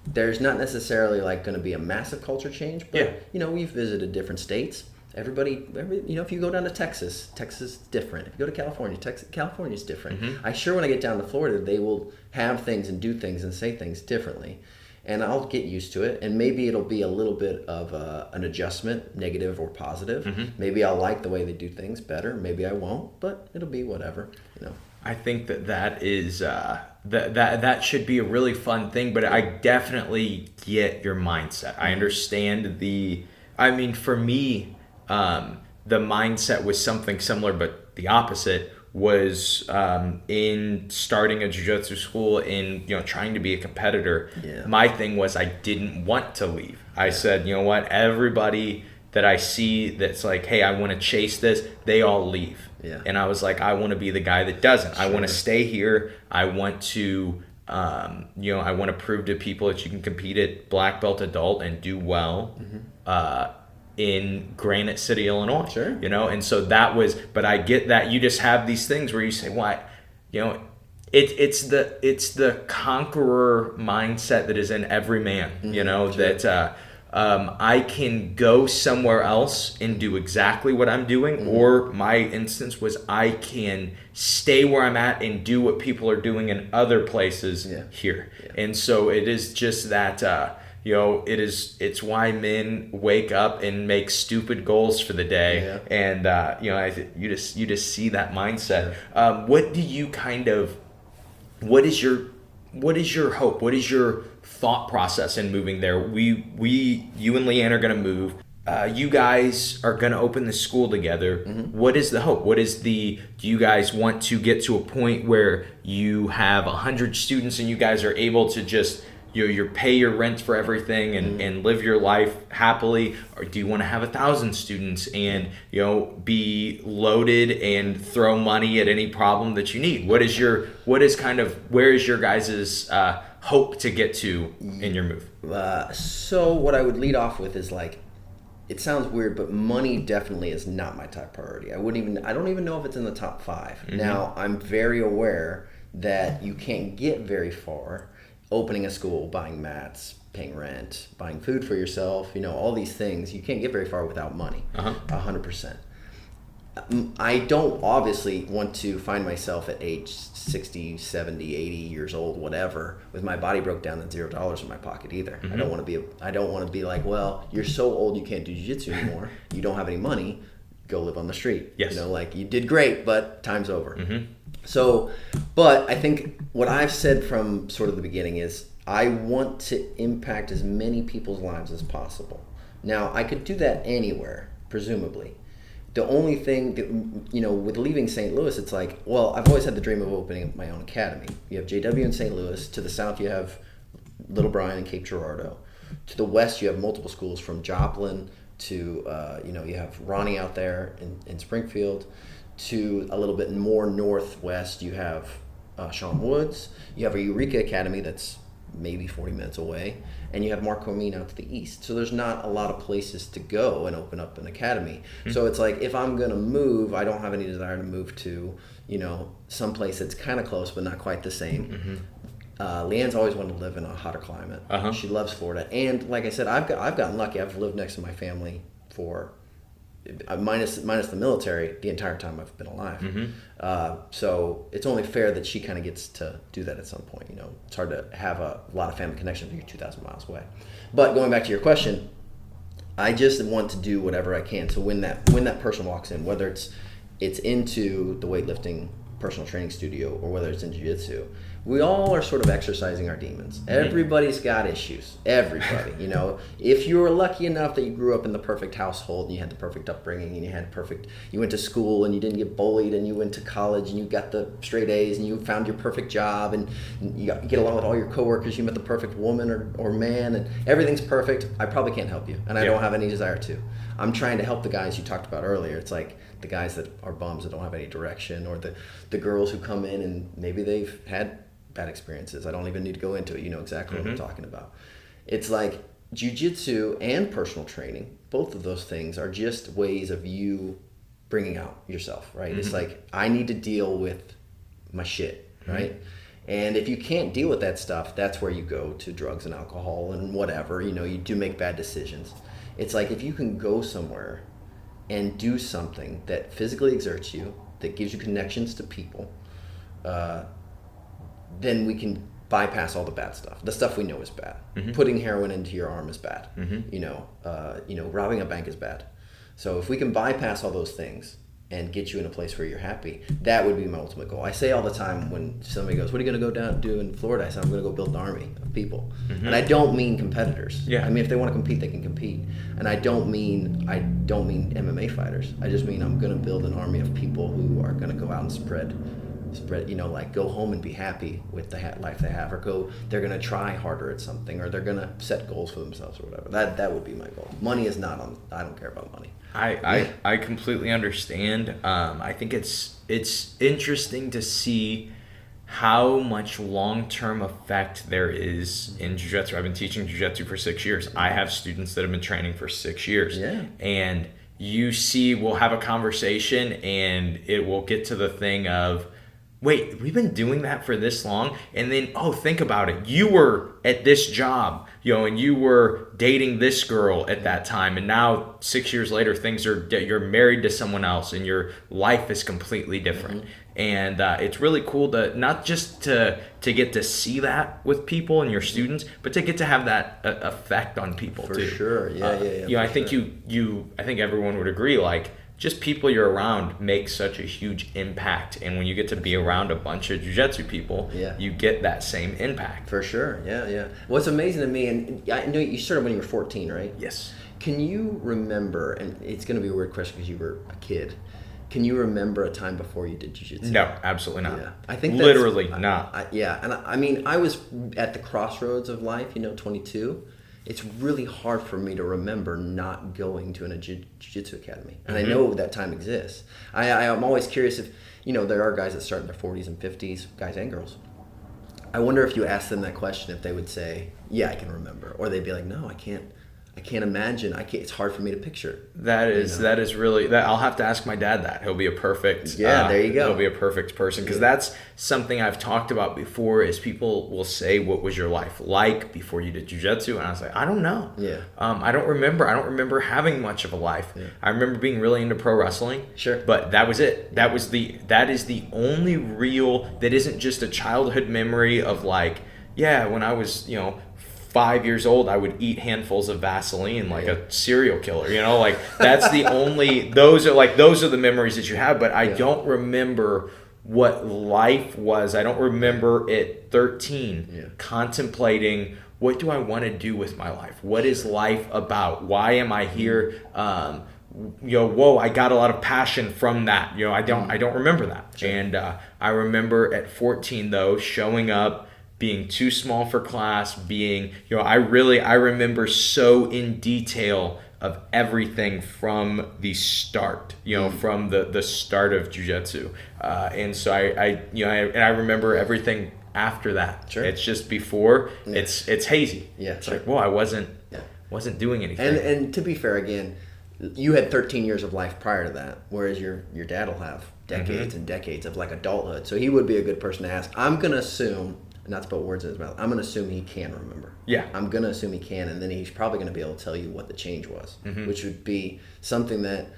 There's not necessarily like going to be a massive culture change, but we've visited different states. Everybody, if you go down to Texas is different. If you go to California, California's different. Mm-hmm. I'm sure when I get down to Florida, they will have things and do things and say things differently. And I'll get used to it, and maybe it'll be a little bit of an adjustment, negative or positive. Mm-hmm. Maybe I'll like the way they do things better. Maybe I won't, but it'll be whatever. I think that is that should be a really fun thing. But I definitely get your mindset. I understand for me, the mindset was something similar, but the opposite was in starting a jiu-jitsu school and trying to be a competitor. My thing was I didn't want to leave. I said, you know what, everybody that I see that's like, hey, I want to chase this, they all leave. And I was like, I want to be the guy that doesn't. I want to stay here. I want to I want to prove to people that you can compete at black belt adult and do well in Granite City, Illinois. Sure. And so that was, but I get that you just have these things where you say, what, it's the conqueror mindset that is in every man, Sure. that I can go somewhere else and do exactly what I'm doing, or my instance was I can stay where I'm at and do what people are doing in other places here. And so it is just that, it's why men wake up and make stupid goals for the day. And, you just see that mindset. What is your hope? What is your thought process in moving there? You and Leanne are going to move. You guys are going to open the school together. What is the hope? Do you guys want to get to a point where you have 100 students and you guys are able to just you pay your rent for everything and live your life happily? Or do you want to have 1,000 students and be loaded and throw money at any problem that you need? where is your guys' hope to get to in your move? So what I would lead off with is like, it sounds weird, but money definitely is not my top priority. I don't even know if it's in the top 5. Now, I'm very aware that you can't get very far opening a school, buying mats, paying rent, buying food for yourself, all these things. You can't get very far without money, 100%. I don't obviously want to find myself at age 60, 70, 80 years old, whatever, with my body broke down and $0 in my pocket either. I don't want to be like, well, you're so old you can't do jiu-jitsu anymore. You don't have any money. Go live on the street. Yes. Like you did great, but time's over. So, but I think what I've said from sort of the beginning is I want to impact as many people's lives as possible. Now, I could do that anywhere, presumably. The only thing that, with leaving St. Louis, it's like, well, I've always had the dream of opening my own academy. You have JW in St. Louis. To the south, you have Little Bryan and Cape Girardeau. To the west, you have multiple schools from Joplin to, you have Ronnie out there in Springfield. To a little bit more northwest, you have Sean Woods. You have a Eureka Academy that's maybe 40 minutes away. And you have Mark Comine out to the east. So there's not a lot of places to go and open up an academy. So it's like, if I'm going to move, I don't have any desire to move to, someplace that's kind of close but not quite the same. Leanne's always wanted to live in a hotter climate. She loves Florida. And like I said, I've gotten lucky. I've lived next to my family for minus the military the entire time I've been alive. So it's only fair that she kind of gets to do that at some point. It's hard to have a lot of family connection if you're 2,000 miles away. But going back to your question, I just want to do whatever I can. So when that person walks in, whether it's into the weightlifting personal training studio or whether it's in jiu-jitsu, we all are sort of exercising our demons. Everybody's got issues. Everybody, you know. If you were lucky enough that you grew up in the perfect household and you had the perfect upbringing and you went to school and you didn't get bullied and you went to college and you got the straight A's and you found your perfect job and you get along with all your coworkers, you met the perfect woman or man and everything's perfect, I probably can't help you, and I don't have any desire to. I'm trying to help the guys you talked about earlier. It's like the guys that are bums that don't have any direction, or the girls who come in and maybe they've had bad experiences. I don't even need to go into it. You know exactly what I'm talking about. It's like jiu-jitsu and personal training, both of those things are just ways of you bringing out yourself, right? It's like, I need to deal with my shit, right? And if you can't deal with that stuff, that's where you go to drugs and alcohol and whatever. You know, you do make bad decisions. It's like, if you can go somewhere and do something that physically exerts you, that gives you connections to people, then we can bypass all the bad stuff. The stuff we know is bad. Putting heroin into your arm is bad. You know, robbing a bank is bad. So if we can bypass all those things and get you in a place where you're happy, that would be my ultimate goal. I say all the time when somebody goes, "What are you going to go down and do in Florida?" I said, "I'm going to go build an army of people." And I don't mean competitors. Yeah. I mean, if they want to compete, they can compete. And I don't mean MMA fighters. I just mean I'm going to build an army of people who are going to go out and spread, you know, like go home and be happy with the life they have, or they're going to try harder at something, or they're going to set goals for themselves or whatever. That would be my goal. Money is not on, I don't care about money. I completely understand. I think it's interesting to see how much long-term effect there is in jiu-jitsu. I've been teaching jiu-jitsu for 6 years. I have students that have been training for 6 years. Yeah. And you see, we'll have a conversation and it will get to the thing of, wait, we've been doing that for this long? And then, oh, think about it. You were at this job, you know, and you were dating this girl at that time. And now 6 years later, you're married to someone else and your life is completely different. And it's really cool to not just to get to see that with people and your students, but to get to have that effect on people For too. sure. Yeah. You know, I think I think everyone would agree, like, just people you're around make such a huge impact, and when you get to be around a bunch of jiu-jitsu people, you get that same impact. For sure, yeah. What's amazing to me, and I know you started when you were 14, right? Yes. Can you remember, and it's going to be a weird question because you were a kid, can you remember a time before you did jiu-jitsu? No, absolutely not. Yeah. I think literally not. And I mean, I was at the crossroads of life, 22. It's really hard for me to remember not going to a jiu-jitsu academy. And I know that time exists. I'm always curious if, there are guys that start in their 40s and 50s, guys and girls. I wonder if you ask them that question, if they would say, yeah, I can remember. Or they'd be like, no, I can't imagine. It's hard for me to picture. That is really, I'll have to ask my dad that. He'll be a perfect. There you go. He'll be a perfect person, because that's something I've talked about before. Is people will say, "What was your life like before you did jiu-jitsu?" And I was like, I don't know. Yeah. I don't remember. I don't remember having much of a life. Yeah. I remember being really into pro wrestling. Sure. But that was it. That is the only real. That isn't just a childhood memory of like, yeah, when I was 5 years old, I would eat handfuls of Vaseline like a serial killer. Like that's the only. Those are the memories that you have. But I don't remember what life was. I don't remember at 13 contemplating, what do I want to do with my life? What is life about? Why am I here? I got a lot of passion from that. I don't remember that. Sure. And I remember at 14 though, showing up, being too small for class, being, I remember so in detail of everything from the start, from the start of jiu-jitsu. And so I remember everything after that. Sure. It's just before, it's hazy. Yeah. It's like, I wasn't doing anything. And to be fair, again, you had 13 years of life prior to that, whereas your dad will have decades and decades of like adulthood. So he would be a good person to ask. I'm going to assume, not to put words in his mouth, I'm going to assume he can remember. Yeah. I'm going to assume he can, and then he's probably going to be able to tell you what the change was, which would be something that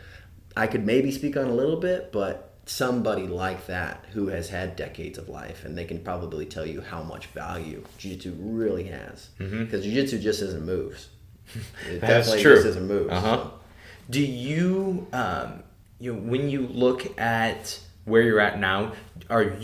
I could maybe speak on a little bit, but somebody like that who has had decades of life, and they can probably tell you how much value jiu-jitsu really has. Because jiu-jitsu just isn't moves. It definitely just isn't moves. So. Do you, when you look at where you're at now, did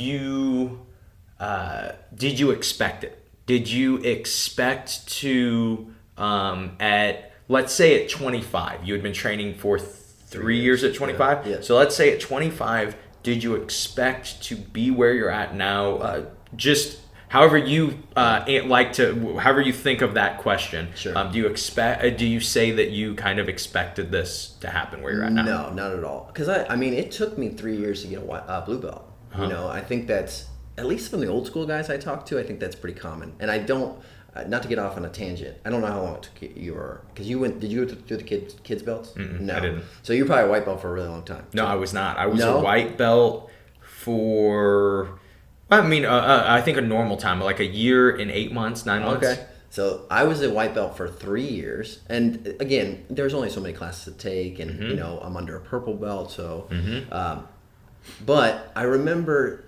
you expect it? Did you expect to, let's say at 25, you had been training for 3 years at 25? Yeah. So let's say at 25, did you expect to be where you're at now? Just however you however you think of that question. Sure. Do you say that you kind of expected this to happen where you're at now? No, not at all. Because I mean, it took me 3 years to get a blue belt. You know, I think that's, at least from the old school guys I talk to, I think that's pretty common. And I don't, not to get off on a tangent, I don't know how long it took you were, because did you go through the kids belts? No. I didn't. So you were probably a white belt for a really long time. No, I was not. I was a white belt for, I think a normal time, like a year and 8 months, 9 months. Okay. So I was a white belt for 3 years. And again, there's only so many classes to take, and you know, I'm under a purple belt, so but I remember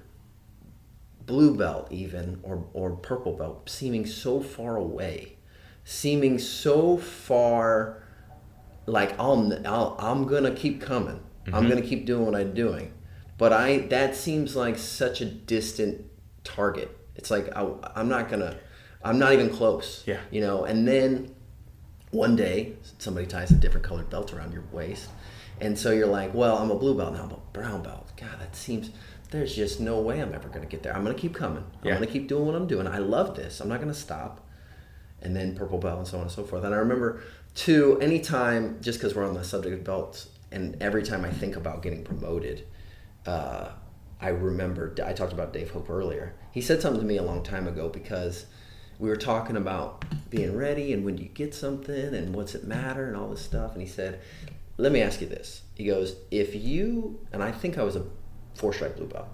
blue belt even, or purple belt, seeming so far away, seeming so far, like I'm gonna keep coming, I'm gonna keep doing what I'm doing, but that seems like such a distant target. It's like I'm not even close. Yeah. You know. And then one day somebody ties a different colored belt around your waist, and so you're like, well, I'm a blue belt now, I'm a brown belt. God, that seems, there's just no way I'm ever going to get there. I'm going to keep coming. I'm going to keep doing what I'm doing. I love this. I'm not going to stop. And then purple belt and so on and so forth. And I remember, too, anytime, just because we're on the subject of belts, and every time I think about getting promoted, I remember, I talked about Dave Hope earlier. He said something to me a long time ago, because we were talking about being ready and when do you get something and what's it matter and all this stuff. And he said, let me ask you this. He goes, if you, and I think I was a 4-stripe blue belt,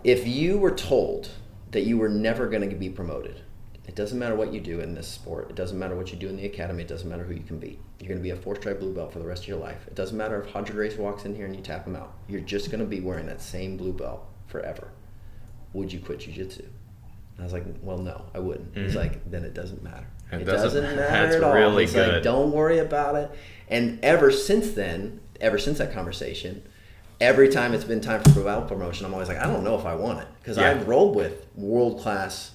if you were told that you were never going to be promoted, it doesn't matter what you do in this sport, it doesn't matter what you do in the academy, it doesn't matter who you can beat, you're going to be a 4-stripe blue belt for the rest of your life. It doesn't matter if Hodger Grace walks in here and you tap him out, you're just going to be wearing that same blue belt forever. Would you quit jiu-jitsu? I was like, well, no, I wouldn't. He's like, then it doesn't matter. It doesn't matter at all. Really He's good. like, don't worry about it. And ever since that conversation, every time it's been time for blue belt promotion, I'm always like, I don't know if I want it. Because I've rolled with world-class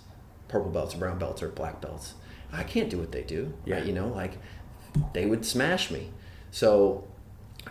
purple belts or brown belts or black belts. I can't do what they do. Yeah. Right? You know, like, they would smash me. So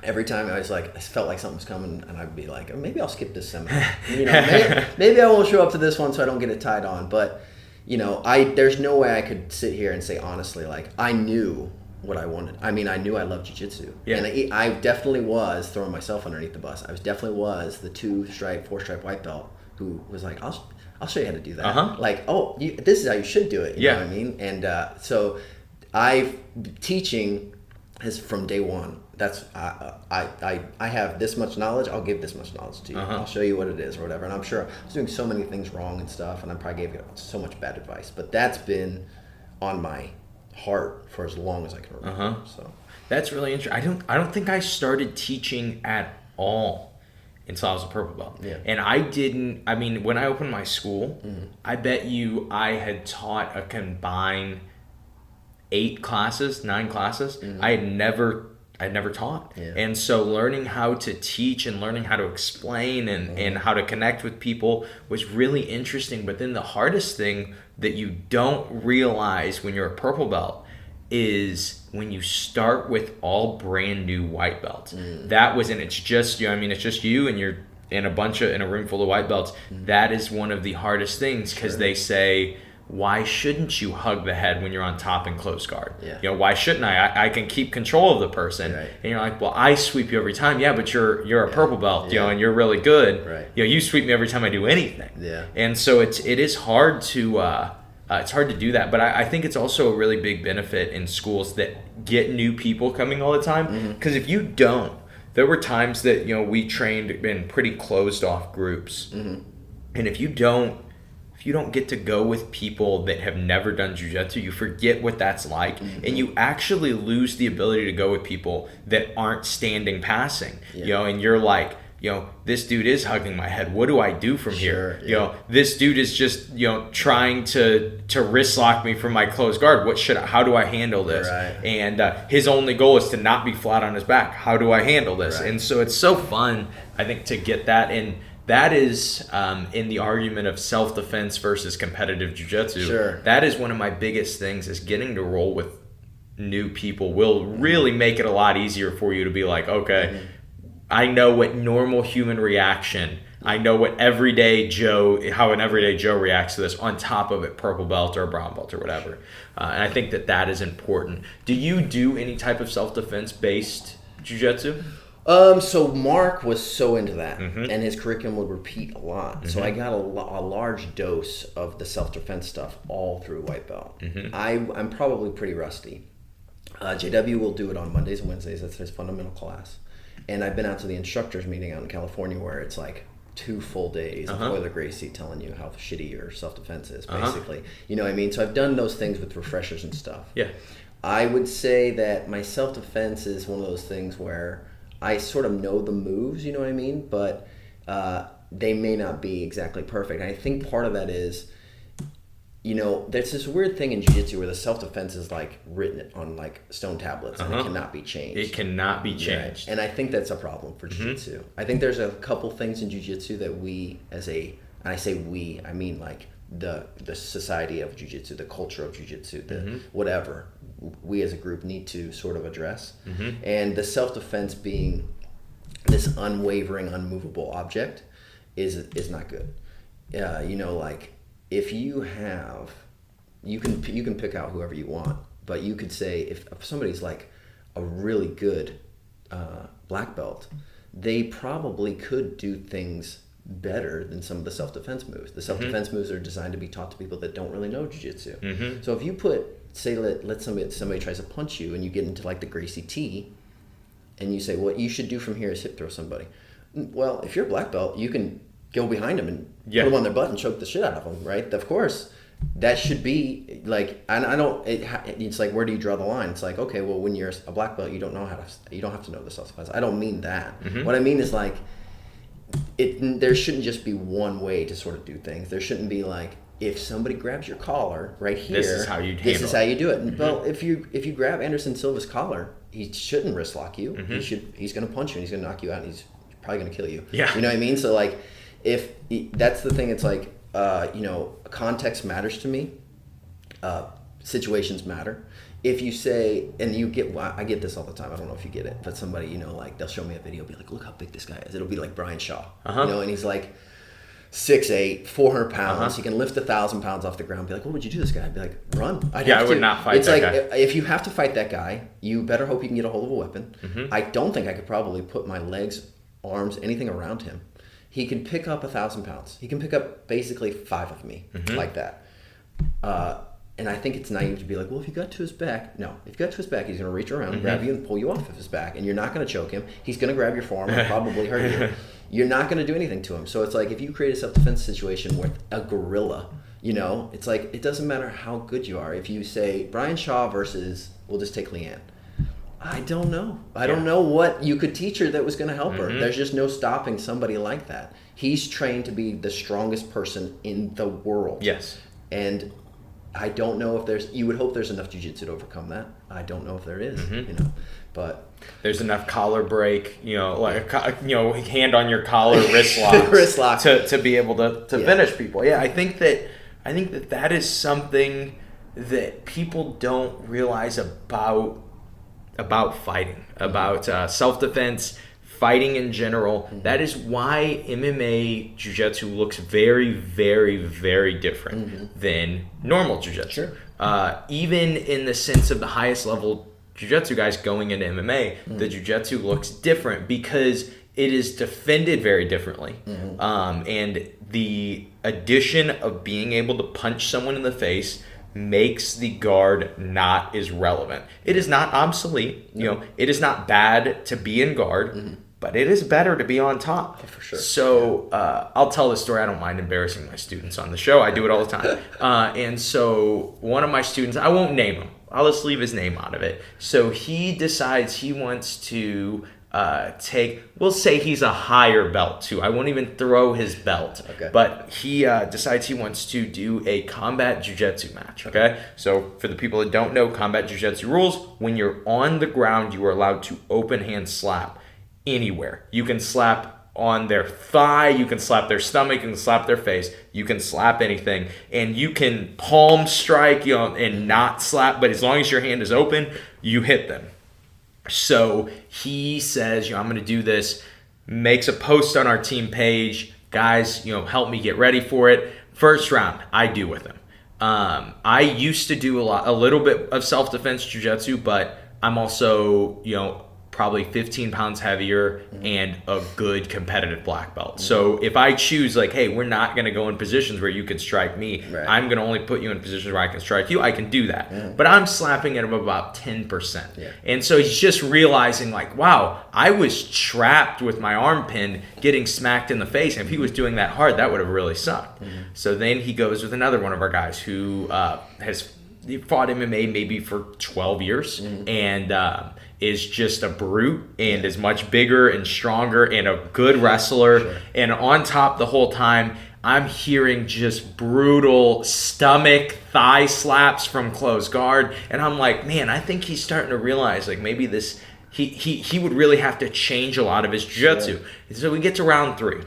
every time I felt like something was coming, and I'd be like, oh, maybe I'll skip this seminar. You know, maybe I won't show up to this one so I don't get it tied on. But, you know, there's no way I could sit here and say honestly, like, I knew what I wanted. I mean, I knew I loved jiu-jitsu. Yeah. And I definitely was throwing myself underneath the bus. Definitely was the 2-stripe, 4-stripe white belt who was like, I'll show you how to do that. Like, oh, this is how you should do it. You know what I mean? And so teaching is from day one. That's I have this much knowledge, I'll give this much knowledge to you. I'll show you what it is or whatever. And I'm sure I was doing so many things wrong and stuff, and I probably gave you so much bad advice. But that's been on my heart for as long as I can remember. So that's really interesting. I don't think I started teaching at all until I was a purple belt. Yeah. And I mean, when I opened my school, I bet you I had taught a combined 9 classes. I'd never taught. Yeah. And so learning how to teach and learning how to explain and how to connect with people was really interesting. But then the hardest thing that you don't realize when you're a purple belt is when you start with all brand new white belts. That was, and it's just you. I mean, it's just you and you're in a room full of white belts. That is one of the hardest things, because they say, why shouldn't you hug the head when you're on top in close guard? Yeah. You know, why shouldn't I? I can keep control of the person. Right. And you're like, well, I sweep you every time. Yeah, but you're a purple belt, you know, and you're really good. Right. You know, you sweep me every time I do anything. Yeah. And so it is hard to do that. But I think it's also a really big benefit in schools that get new people coming all the time. Because if you don't, there were times that, you know, we trained in pretty closed off groups. And if you don't get to go with people that have never done jiu-jitsu, you forget what that's like, and you actually lose the ability to go with people that aren't standing passing. You know, and you're like, this dude is hugging my head. What do I do from here? Yeah. This dude is just, trying to wrist lock me from my closed guard. How do I handle this? Right. And his only goal is to not be flat on his back. How do I handle this? Right. And so it's so fun, I think, to get that. And that is in the argument of self-defense versus competitive jiu-jitsu. Sure. That is one of my biggest things, is getting to roll with new people will really make it a lot easier for you to be like, okay, I know what normal human reaction, I know what how an everyday Joe reacts to this, on top of it, purple belt or brown belt or whatever. And I think that is important. Do you do any type of self-defense based jiu-jitsu? So Mark was so into that, and his curriculum would repeat a lot. So I got a large dose of the self-defense stuff all through white belt. I'm probably pretty rusty. JW will do it on Mondays and Wednesdays. That's his fundamental class. And I've been out to the instructors meeting out in California, where it's like 2 full days of Boiler Gracie telling you how shitty your self-defense is, basically. You know what I mean? So I've done those things with refreshers and stuff. Yeah. I would say that my self-defense is one of those things where I sort of know the moves, you know what I mean? But they may not be exactly perfect. And I think part of that is, there's this weird thing in jiu-jitsu where the self-defense is like written on like stone tablets, and it cannot be changed. It cannot be changed. And I think that's a problem for jiu-jitsu. I think there's a couple things in jiu-jitsu that we and I say we, I mean like the society of jiu-jitsu, the culture of jiu-jitsu, the whatever, we as a group need to sort of address. And the self-defense being this unwavering, unmovable object is not good. Like, if you can pick out whoever you want, but you could say if somebody's like a really good black belt, they probably could do things better than some of the self-defense moves. The self-defense moves are designed to be taught to people that don't really know jiu-jitsu. So if you let somebody tries to punch you, and you get into like the Gracie T, and you say, what you should do from here is hip throw somebody. Well, if you're a black belt, you can go behind them and put them on their butt and choke the shit out of them, right? Of course, that should be like, and I don't. It's like, where do you draw the line? It's like, okay, well, when you're a black belt, you don't have to know the self-defense. I don't mean that. What I mean is like, there shouldn't just be one way to sort of do things. There shouldn't be like, if somebody grabs your collar right here, this is how you do it. Well, if you grab Anderson Silva's collar, he shouldn't wrist lock you. He's going to punch you, and he's going to knock you out, and he's probably going to kill you. Yeah. You know what I mean? So like, if that's the thing, it's like, context matters to me. Situations matter. If you say, and I get this all the time. I don't know if you get it, but somebody, like, they'll show me a video, be like, look how big this guy is. It'll be like Brian Shaw, and he's like 6'8", 400 pounds. He can lift 1,000 pounds off the ground. Be like, what would you do to this guy? I'd be like, run. I would not fight that guy. It's like, if you have to fight that guy, you better hope you can get a hold of a weapon. I don't think I could probably put my legs, arms, anything around him. He can pick up 1,000 pounds. He can pick up basically 5 of me like that. And I think it's naive to be like, well, if you got to his back. No, if you got to his back, he's going to reach around, grab you, and pull you off of his back. And you're not going to choke him. He's going to grab your forearm and probably hurt you. You're not going to do anything to him. So it's like, if you create a self-defense situation with a gorilla, it's like, it doesn't matter how good you are. If you say Brian Shaw versus, we'll just take Leanne. I don't know. I don't know what you could teach her that was going to help her. There's just no stopping somebody like that. He's trained to be the strongest person in the world. Yes. And I don't know if you would hope there's enough jiu-jitsu to overcome that. I don't know if there is, but there's enough collar break, hand on your collar, wrist locks, wrist lock to be able to finish people. Yeah, I think that is something that people don't realize about fighting, about self-defense, fighting in general. That is why MMA jiu-jitsu looks very, very, very different than normal jiu-jitsu. Sure. Even in the sense of the highest level jiu-jitsu guys going into MMA, the jiu-jitsu looks different because it is defended very differently. And the addition of being able to punch someone in the face makes the guard not as relevant. It is not obsolete. It is not bad to be in guard, but it is better to be on top. Yeah, for sure. So I'll tell this story. I don't mind embarrassing my students on the show. I do it all the time. And so one of my students, I won't name him. I'll just leave his name out of it. So he decides he wants to we'll say he's a higher belt too. I won't even throw his belt. Okay. But he decides he wants to do a combat jiu-jitsu match. Okay. So for the people that don't know combat jiu-jitsu rules, when you're on the ground, you are allowed to open hand slap anywhere. You can slap on their thigh, you can slap their stomach, you can slap their face, you can slap anything, and you can palm strike, and not slap, but as long as your hand is open, you hit them. So he says, I'm going to do this, makes a post on our team page, guys, help me get ready for it. First round, I do with him. I used to do a little bit of self-defense jiu-jitsu, but I'm also, probably 15 pounds heavier and a good competitive black belt. So if I choose hey, we're not going to go in positions where you can strike me. Right. I'm going to only put you in positions where I can strike you. I can do that. But I'm slapping at him about 10%. Yeah. And so he's just realizing wow, I was trapped with my arm pinned getting smacked in the face. And if he was doing that hard, that would have really sucked. So then he goes with another one of our guys who has fought MMA maybe for 12 years and is just a brute and is much bigger and stronger and a good wrestler. Sure. And on top the whole time, I'm hearing just brutal stomach, thigh slaps from close guard. And I'm like, man, I think he's starting to realize maybe this, he would really have to change a lot of his jiu-jitsu. Sure. So we get to round 3.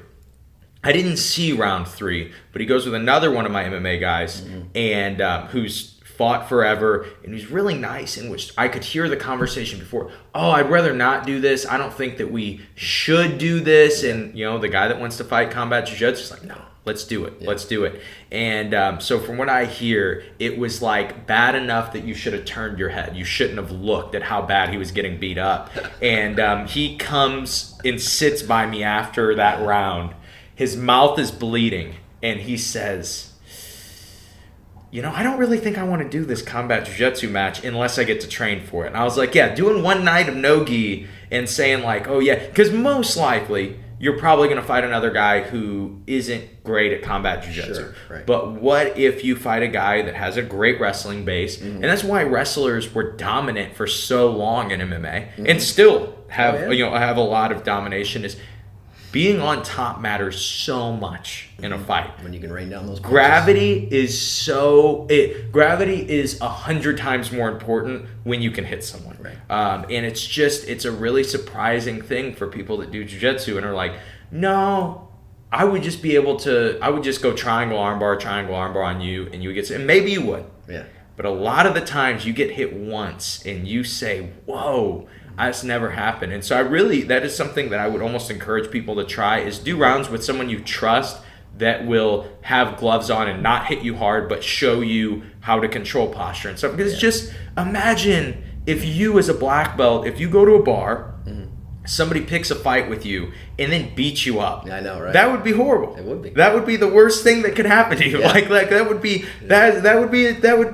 I didn't see round 3, but he goes with another one of my MMA guys and who's fought forever, and he's really nice, in which I could hear the conversation before. Oh, I'd rather not do this. I don't think that we should do this. And, the guy that wants to fight combat jiu-jitsu is like, no, let's do it. Yeah. Let's do it. And so from what I hear, it was bad enough that you should have turned your head. You shouldn't have looked at how bad he was getting beat up. And he comes and sits by me after that round. His mouth is bleeding, and he says, I don't really think I want to do this combat jiu-jitsu match unless I get to train for it. And I was like, yeah, doing one night of no-gi and saying oh yeah, because most likely you're probably going to fight another guy who isn't great at combat jiu-jitsu. Sure, right. But what if you fight a guy that has a great wrestling base? And that's why wrestlers were dominant for so long in MMA and still have have a lot of domination. Is being on top matters so much in a fight. When you can rain down those punches. Gravity is 100 times more important when you can hit someone. Right. And it's a really surprising thing for people that do jiu-jitsu and are like, no, I would just go triangle armbar on you, and you would get, and maybe you would. Yeah. But a lot of the times you get hit once and you say, whoa, that's never happened. And so that is something that I would almost encourage people to try, is do rounds with someone you trust that will have gloves on and not hit you hard, but show you how to control posture and stuff. Because just imagine if you as a black belt, if you go to a bar, somebody picks a fight with you and then beats you up. I know, right? That would be horrible. It would be. That would be the worst thing that could happen to you. Yeah. That would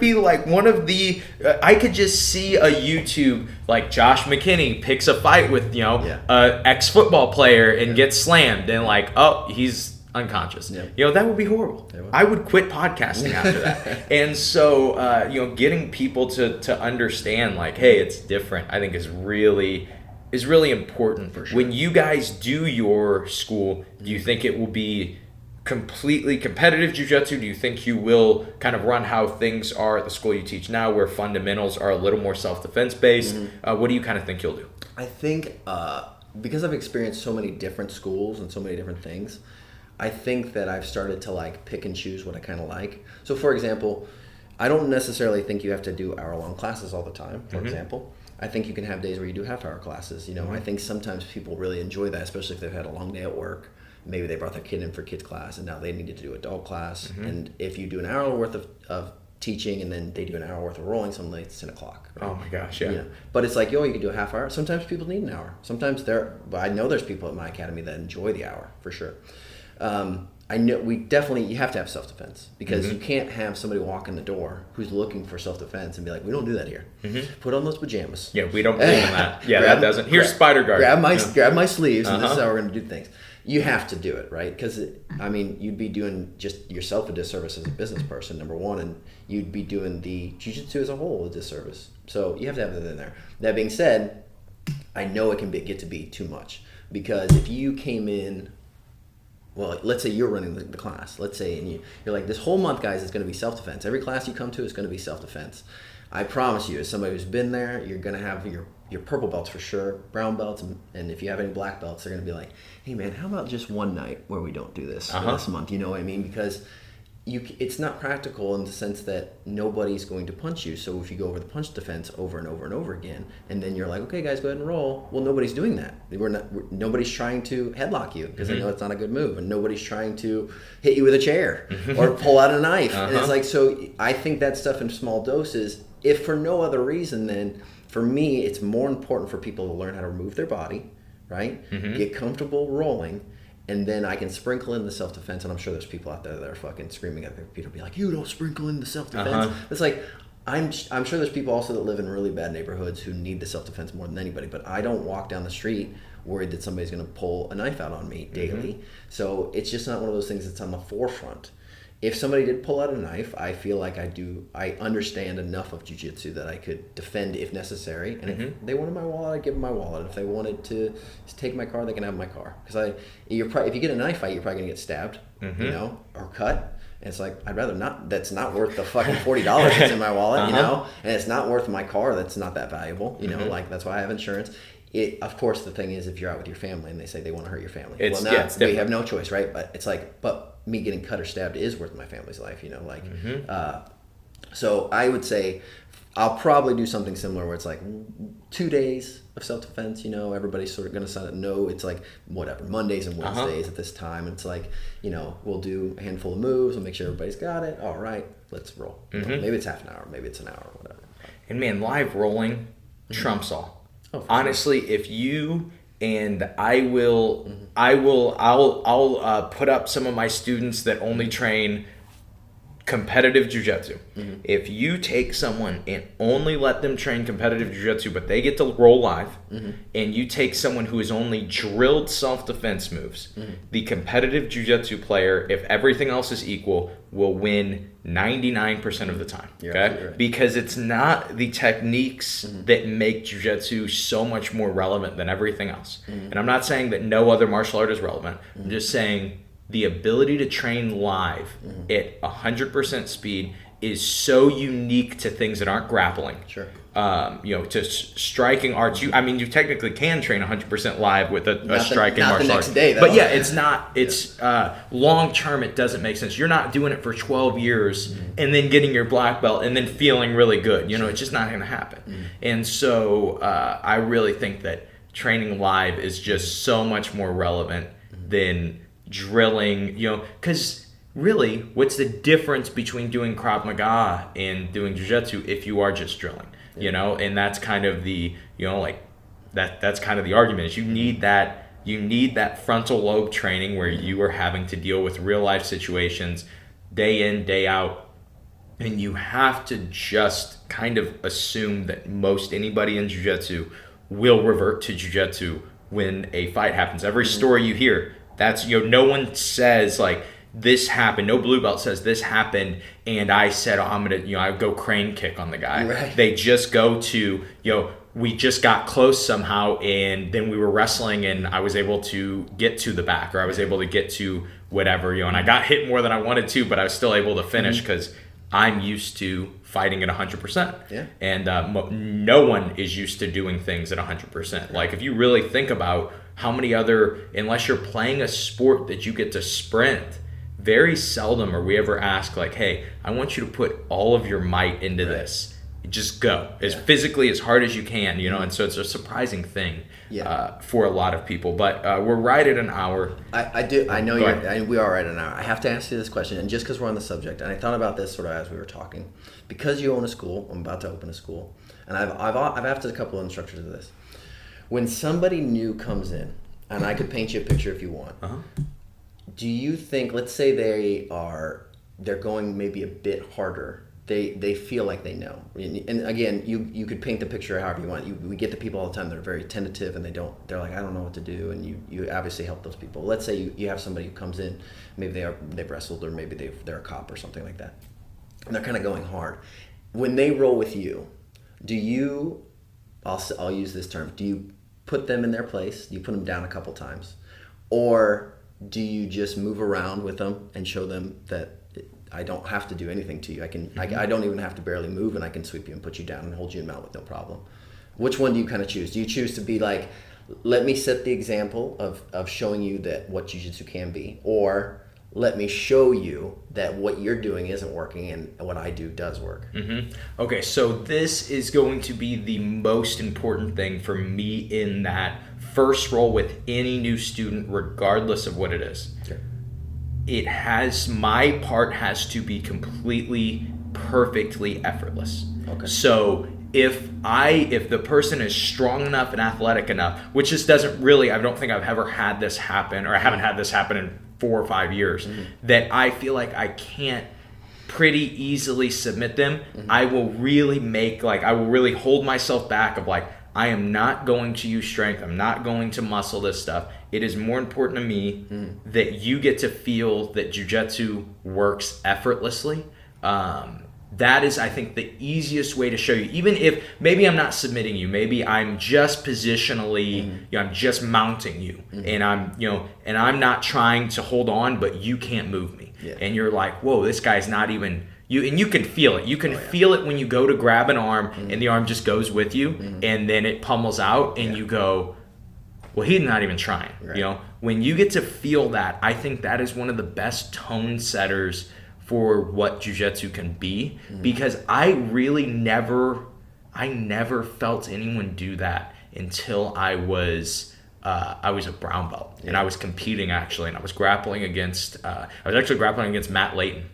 be one of the. I could just see a YouTube Josh McKinney picks a fight with a ex-football player and gets slammed and he's unconscious. Yeah. That would be horrible. I would quit podcasting after that. And so getting people to understand hey, it's different, I think is really important. For sure. When you guys do your school, do you think it will be completely competitive jiu-jitsu? Do you think you will kind of run how things are at the school you teach now, where fundamentals are a little more self-defense based? What do you kind of think you'll do? I think because I've experienced so many different schools and so many different things, I think that I've started to pick and choose what I kind of like. So for example, I don't necessarily think you have to do hour-long classes all the time, for example. I think you can have days where you do half-hour classes. I think sometimes people really enjoy that, especially if they've had a long day at work. Maybe they brought their kid in for kids class, and now they needed to do adult class. And if you do an hour worth of teaching, and then they do an hour worth of rolling, some nights it's 10 o'clock. Right? Oh my gosh, yeah. But it's you can do a half hour. Sometimes people need an hour. Sometimes I know there's people at my academy that enjoy the hour, for sure. I know you have to have self-defense, because you can't have somebody walk in the door who's looking for self-defense and be like, we don't do that here. Put on those pajamas. Yeah, we don't believe in that. Yeah, that doesn't. Here's Spider Guard. Grab my sleeves, and this is how we're going to do things. You have to do it, right? Because, you'd be doing just yourself a disservice as a business person, number one, and you'd be doing the jiu-jitsu as a whole a disservice. So you have to have that in there. That being said, I know it can get to be too much, because if you came in, well, let's say you're running the class, let's say, and you're like, this whole month, guys, is going to be self-defense. Every class you come to is going to be self-defense. I promise you, as somebody who's been there, you're going to have your purple belts for sure, brown belts, and if you have any black belts, they're going to be like, hey man, how about just one night where we don't do this for this month? You know what I mean? Because it's not practical in the sense that nobody's going to punch you. So if you go over the punch defense over and over and over again, and then you're like, okay guys, go ahead and roll. Well, nobody's doing that. Nobody's trying to headlock you, because they know it's not a good move, and nobody's trying to hit you with a chair or pull out a knife. And it's like, so I think that stuff in small doses, if for no other reason, then for me, it's more important for people to learn how to move their body, right? Get comfortable rolling. And then I can sprinkle in the self-defense, and I'm sure there's people out there that are fucking screaming at their people, be like, you don't sprinkle in the self-defense. It's like, I'm sure there's people also that live in really bad neighborhoods who need the self-defense more than anybody, but I don't walk down the street worried that somebody's going to pull a knife out on me daily. So it's just not one of those things that's on the forefront. If somebody did pull out a knife, I feel like I understand enough of jiu-jitsu that I could defend if necessary. And if they wanted my wallet, I'd give them my wallet. If they wanted to take my car, they can have my car. Because if you get a knife fight, you're probably going to get stabbed, you know, or cut. And it's like, I'd rather not. That's not worth the fucking $40 that's in my wallet, you know? And it's not worth my car that's not that valuable, you know? Like, that's why I have insurance. Of course, the thing is, if you're out with your family and they say they want to hurt your family, we have no choice, right? But it's like, me getting cut or stabbed is worth my family's life, you know, like, so I would say I'll probably do something similar where it's like 2 days of self-defense, you know, everybody's sort of going to sign up. No, it's like whatever, Mondays and Wednesdays at this time. And it's like, you know, we'll do a handful of moves. We'll make sure everybody's got it. All right, let's roll. You know, maybe it's half an hour, maybe it's an hour, whatever. And man, live rolling trumps all. Honestly, if you and I'll put up some of my students that only train competitive jiu-jitsu. If you take someone and only let them train competitive jiu-jitsu, but they get to roll live, and you take someone who has only drilled self-defense moves, the competitive jiu-jitsu player, if everything else is equal, will win 99% of the time. Okay? Right. Because it's not the techniques that make jiu-jitsu so much more relevant than everything else. And I'm not saying that no other martial art is relevant. I'm just saying the ability to train live at 100% speed is so unique to things that aren't grappling. Sure. You know, to striking arts. You technically can train 100% live with a striking martial art. Not the next day, though. But yeah, it's not. It's long term. It doesn't make sense. You're not doing it for 12 years and then getting your black belt and then feeling really good. You know, it's just not going to happen. And so I really think that training live is just so much more relevant than drilling. You know, because really, what's the difference between doing Krav Maga and doing jiu-jitsu if you are just drilling? You know, and that's kind of the, you know, like that's kind of the argument is you need that frontal lobe training where you are having to deal with real life situations day in, day out. And you have to just kind of assume that most anybody in jiu-jitsu will revert to jiu-jitsu when a fight happens. Every story you hear, that's, you know, no one says like, this happened. No blue belt says this happened, and I said, oh, I'm gonna, you know, I go crane kick on the guy. Right. They just go to, you know, we just got close somehow, and then we were wrestling, and I was able to get to the back, or I was able to get to whatever, you know, and I got hit more than I wanted to, but I was still able to finish because I'm used to fighting at 100%. Yeah. And no one is used to doing things at 100%. Like if you really think about how many other, unless you're playing a sport that you get to sprint, very seldom are we ever asked like, hey, I want you to put all of your might into this. Just go as physically as hard as you can, you know. And so it's a surprising thing for a lot of people. But we're right at an hour. I know we are right at an hour. I have to ask you this question, and just because we're on the subject, and I thought about this sort of as we were talking, because you own a school. I'm about to open a school, and I've asked a couple of instructors of this. When somebody new comes in, and I could paint you a picture if you want. Do you think, let's say they're going maybe a bit harder, they feel like they know, and again, you could paint the picture however you want. We get the people all the time that are very tentative and they're like, I don't know what to do, and you obviously help those people. Let's say you have somebody who comes in, maybe they've wrestled, or maybe they're a cop or something like that, and they're kind of going hard. When they roll with you, do you, I'll use this term, do you put them in their place? Do you put them down a couple times? Or do you just move around with them and show them that I don't have to do anything to you. I don't even have to barely move, and I can sweep you and put you down and hold you in mount with no problem. Which one do you kind of choose? Do you choose to be like, let me set the example of showing you that what jiu-jitsu can be, or let me show you that what you're doing isn't working and what I do does work? Okay, so this is going to be the most important thing for me in that first role with any new student, regardless of what it is. Okay. My part has to be completely, perfectly effortless. Okay. So if the person is strong enough and athletic enough, which just doesn't really, I don't think I've ever had this happen, or I haven't had this happen in 4 or 5 years, that I feel like I can't pretty easily submit them, I will really hold myself back of like, I am not going to use strength. I'm not going to muscle this stuff. It is more important to me that you get to feel that jiu-jitsu works effortlessly. That is, I think, the easiest way to show you. Even if maybe I'm not submitting you, maybe I'm just positionally, I'm just mounting you, and I'm not trying to hold on, but you can't move me, and you're like, whoa, this guy's not even. And you can feel it. You can feel it when you go to grab an arm and the arm just goes with you, and then it pummels out, and you go, well, he's not even trying. Right. When you get to feel that, I think that is one of the best tone setters for what jiu-jitsu can be, because I never felt anyone do that until I was a brown belt, and I was competing actually, and I was grappling against Matt Layton.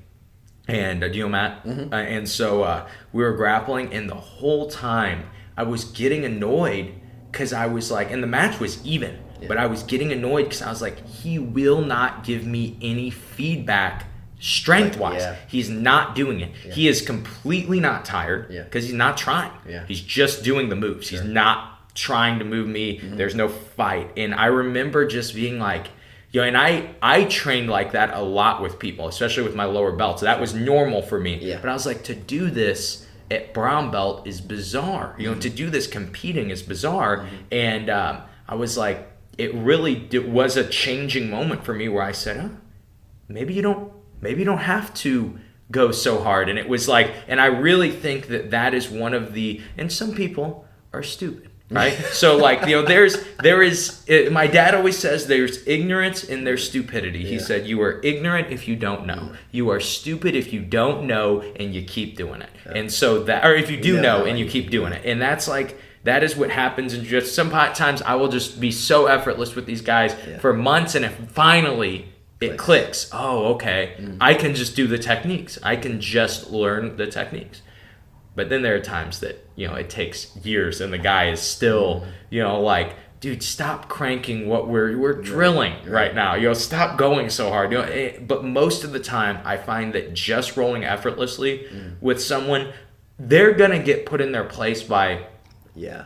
And do you know Matt? And so we were grappling, and the whole time I was getting annoyed because I was like, and the match was even, but I was getting annoyed because I was like, he will not give me any feedback strength-wise. He's not doing it. He is completely not tired because he's not trying. He's just doing the moves. He's not trying to move me. There's no fight. And I remember just being like, and I trained like that a lot with people, especially with my lower belts. That was normal for me. But I was like, to do this at brown belt is bizarre. To do this competing is bizarre. And I was like, it was a changing moment for me where I said, maybe you don't have to go so hard. And it was like, and I really think that is one of and some people are stupid. Right? So like, there is, my dad always says there's ignorance and there's stupidity. He said, you are ignorant if you don't know. You are stupid if you don't know and you keep doing it. And so or if you do know and you keep doing it. And that's like, that is what happens in jiu-jitsu. Sometimes I will just be so effortless with these guys for months, and if finally it clicks, oh, okay, I can just do the techniques. I can just learn the techniques. But then there are times that, it takes years and the guy is still, like, dude, stop cranking what we're drilling right now. Stop going so hard. But most of the time I find that just rolling effortlessly with someone, they're going to get put in their place by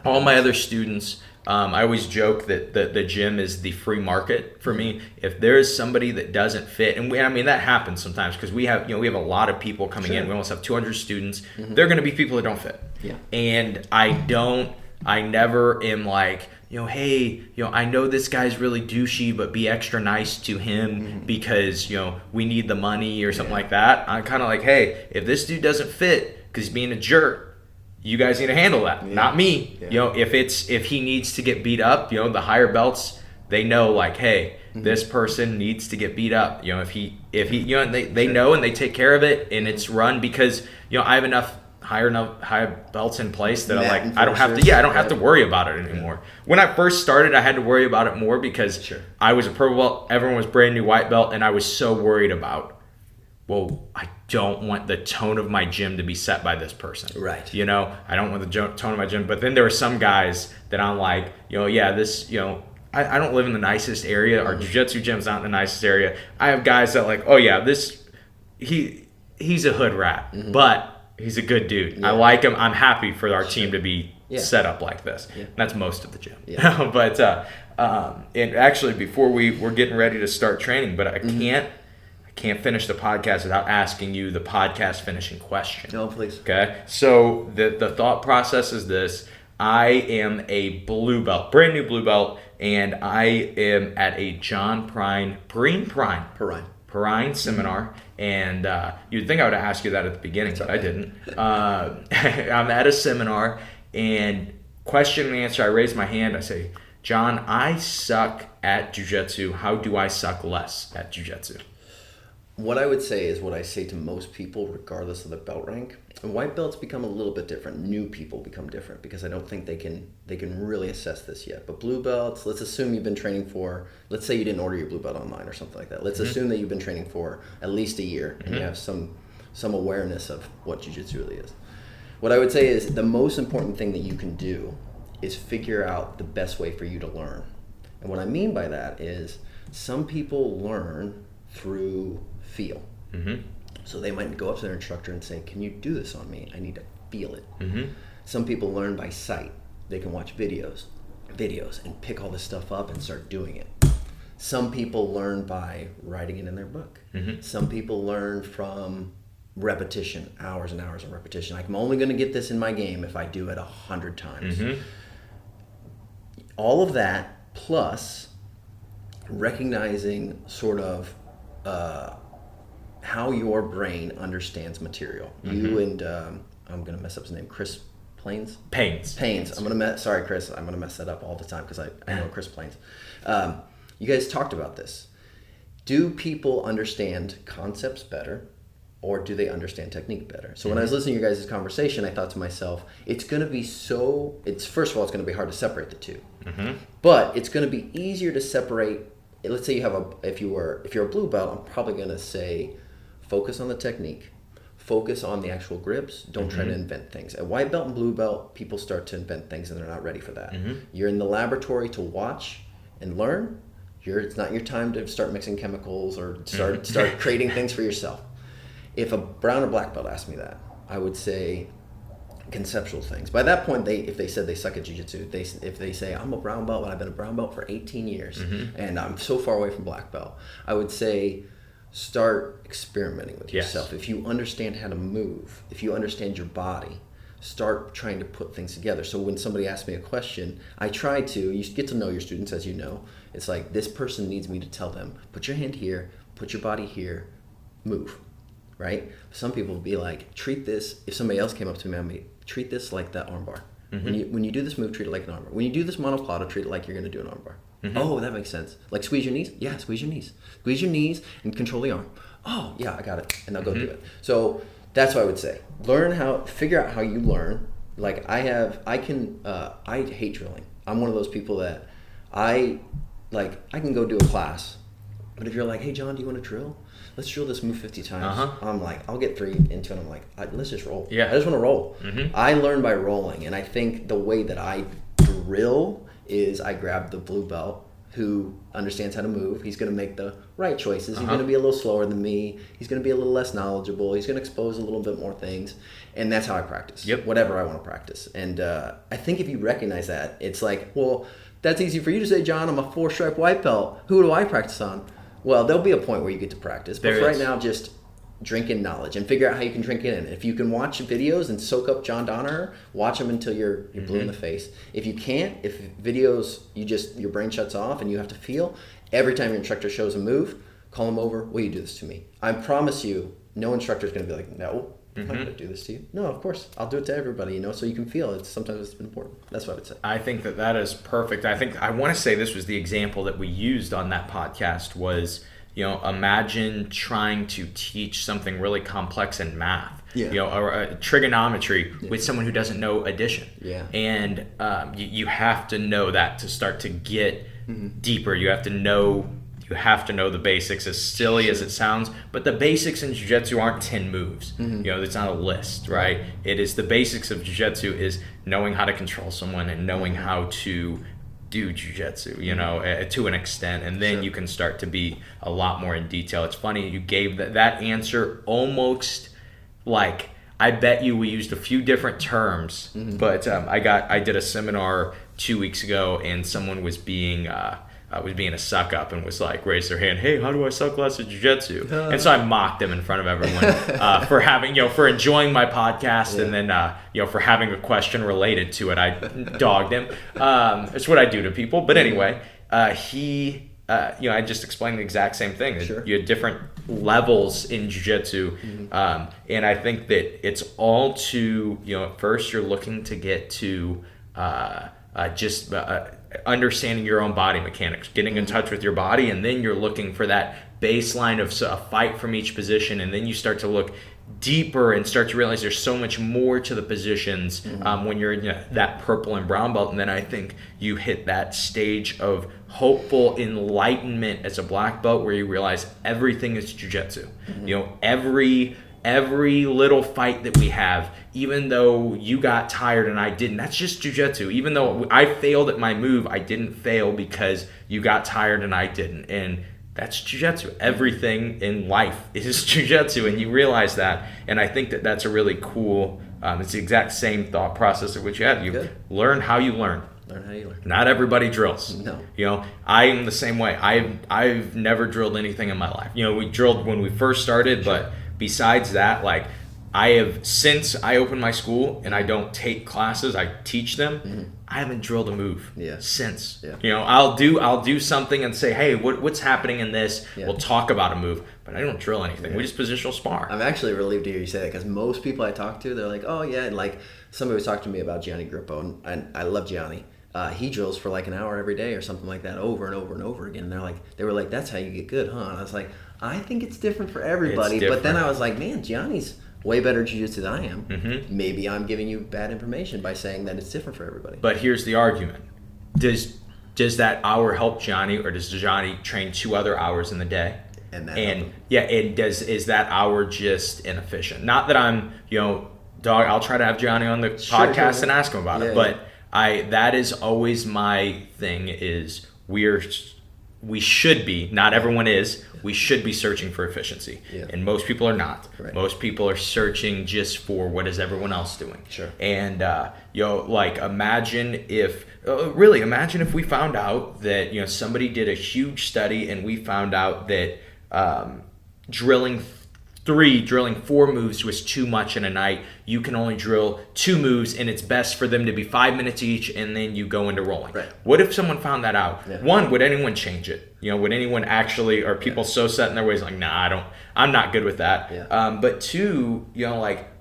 all my other students. I always joke that the gym is the free market for me. If there is somebody that doesn't fit, and that happens sometimes because we have a lot of people coming in. We almost have 200 students. There are going to be people that don't fit. And I never am like, hey, I know this guy's really douchey, but be extra nice to him because, we need the money or something like that. I'm kind of like, hey, if this dude doesn't fit because he's being a jerk, you guys need to handle that, not me. If he needs to get beat up, the higher belts, they know like, hey, this person needs to get beat up. If he, they know and they take care of it, and it's run because I have enough higher belts in place that I'm like, I don't have to worry about it anymore. When I first started, I had to worry about it more because I was a purple belt, everyone was brand new white belt, and I was so worried about, well, I don't want the tone of my gym to be set by this person. Right. I don't want the tone of my gym. But then there are some guys that I'm like, I don't live in the nicest area. Our jiu-jitsu gym's not in the nicest area. I have guys that like, oh yeah, he's a hood rat, but he's a good dude. I like him. I'm happy for our team to be set up like this. That's most of the gym. But and actually, before we're getting ready to start training, but I can't finish the podcast without asking you the podcast finishing question. No, please. Okay. So the thought process is this. I am a blue belt, brand new blue belt, and I am at a Jon Perrine seminar. And you'd think I would ask you that at the beginning, but I didn't. I'm at a seminar, and question and answer, I raise my hand. I say, Jon, I suck at jiu-jitsu. How do I suck less at jiu-jitsu? What I would say is what I say to most people, regardless of the belt rank. And white belts become a little bit different. New people become different because I don't think they can really assess this yet. But blue belts, let's assume you've been training for, let's say you didn't order your blue belt online or something like that. Let's assume that you've been training for at least a year and you have some awareness of what jiu-jitsu really is. What I would say is the most important thing that you can do is figure out the best way for you to learn. And what I mean by that is some people learn through feel. So they might go up to their instructor and say, can you do this on me? I need to feel it. Some people learn by sight. They can watch videos and pick all this stuff up and start doing it. Some people learn by writing it in their book. Some people learn from repetition, hours and hours of repetition. I'm only going to get this in my game if I do it 100 times. All of that plus recognizing sort of how your brain understands material. You and I'm gonna mess up his name, Chris Plains. Pains. Sorry, Chris. I'm gonna mess that up all the time because I know Chris Plains. You guys talked about this. Do people understand concepts better, or do they understand technique better? So when I was listening to your guys' conversation, I thought to myself, it's gonna be first of all, it's gonna be hard to separate the two, but it's gonna be easier to separate. Let's say if you're a blue belt, I'm probably gonna say, focus on the technique, focus on the actual grips, don't try to invent things. At white belt and blue belt, people start to invent things and they're not ready for that. You're in the laboratory to watch and learn. It's not your time to start mixing chemicals or start creating things for yourself. If a brown or black belt asked me that, I would say conceptual things. By that point, if they said they suck at jiu-jitsu, if they say, I'm a brown belt, but I've been a brown belt for 18 years and I'm so far away from black belt, I would say, start experimenting with yourself. If you understand how to move, if you understand your body, start trying to put things together. So when somebody asks me a question, you get to know your students, as you know. It's like, this person needs me to tell them, put your hand here, put your body here, move, right? Some people will be like, treat this, if somebody else came up to me, I'd be, treat this like that armbar. When you do this move, treat it like an armbar. When you do this monoplata, treat it like you're going to do an armbar. Oh, that makes sense. Like squeeze your knees? Yeah, squeeze your knees. Squeeze your knees and control the arm. Oh, yeah, I got it. And they'll go do it. So that's what I would say. Figure out how you learn. Like I hate drilling. I'm one of those people that I can go do a class, but if you're like, hey, Jon, do you want to drill? Let's drill this move 50 times. I'm like, I'll get 3 into it. I'm like, let's just roll. I just want to roll. I learn by rolling. And I think the way that I drill is I grab the blue belt who understands how to move. He's going to make the right choices. He's going to be a little slower than me. He's going to be a little less knowledgeable. He's going to expose a little bit more things. And that's how I practice. Whatever I want to practice. And I think if you recognize that, it's like, well, that's easy for you to say, Jon, I'm a 4-stripe white belt. Who do I practice on? Well, there'll be a point where you get to practice. But for right now, just drink in knowledge and figure out how you can drink it in. If you can watch videos and soak up John Donner, watch them until you're blue in the face. If you can't, if videos, your brain shuts off and you have to feel, every time your instructor shows a move, call him over, will you do this to me? I promise you, no instructor is going to be like, no, I'm not going to do this to you. No, of course, I'll do it to everybody, so you can feel. Sometimes it's important. That's what I would say. I think that is perfect. I want to say this was the example that we used on that podcast was, imagine trying to teach something really complex in math, or trigonometry with someone who doesn't know addition. And you have to know that to start to get deeper. You have to know the basics, as silly as it sounds, but the basics in jiu-jitsu aren't 10 moves. It's not a list, right? It is the basics of jiu-jitsu is knowing how to control someone and knowing how to do jiu-jitsu, to an extent, and then you can start to be a lot more in detail. It's funny you gave that answer almost like, I bet you we used a few different terms, but I did a seminar 2 weeks ago and someone was being was being a suck up and was like, raised their hand, hey, how do I suck less at jiu-jitsu? And so I mocked them in front of everyone for having, for enjoying my podcast, and then, for having a question related to it. I dogged him. It's what I do to people. But anyway, I just explained the exact same thing. Sure. You had different levels in jiu-jitsu. And I think that it's all to, at first you're looking to get to understanding your own body mechanics, getting in touch with your body, and then you're looking for that baseline of a fight from each position, and then you start to look deeper and start to realize there's so much more to the positions when you're in that purple and brown belt. And then I think you hit that stage of hopeful enlightenment as a black belt where you realize everything is jiu-jitsu. Every little fight that we have, even though you got tired and I didn't, that's just jiu-jitsu. Even though I failed at my move, I didn't fail because you got tired and I didn't. And that's jiu-jitsu. Everything in life is jiu-jitsu, and you realize that. And I think that that's a really cool, it's the exact same thought process of what you have. You learn how you learn. Learn how you learn. Not everybody drills. No. I am the same way. I've never drilled anything in my life. We drilled when we first started, but besides that, like, since I opened my school and I don't take classes, I teach them. I haven't drilled a move since. I'll do something and say, hey, what's happening in this? We'll talk about a move, but I don't drill anything. We just positional spar. I'm actually relieved to hear you say that, because most people I talk to, they're like, oh yeah, and like somebody was talking to me about Gianni Grippo, and I love Gianni. He drills for like an hour every day or something like that, over and over and over again. And they were like, that's how you get good, huh? And I was like, I think it's different for everybody. But then I was like, man, Gianni's way better jiu-jitsu than I am. Maybe I'm giving you bad information by saying that it's different for everybody. But here's the argument. Does that hour help Gianni, or does Gianni train 2 other hours in the day? Is that hour just inefficient? Not that I'm, I'll try to have Gianni on the podcast and ask him about it. But that is always my thing, is we should be, not everyone is, we should be searching for efficiency. And most people are not. Right. Most people are searching just for what is everyone else doing. Sure. And, imagine if we found out that, somebody did a huge study and we found out that drilling 4 moves was too much in a night. You can only drill 2 moves, and it's best for them to be 5 minutes each, and then you go into rolling. Right. What if someone found that out? One, would anyone change it? Would anyone actually, are people so set in their ways like, nah, I'm not good with that. But 2,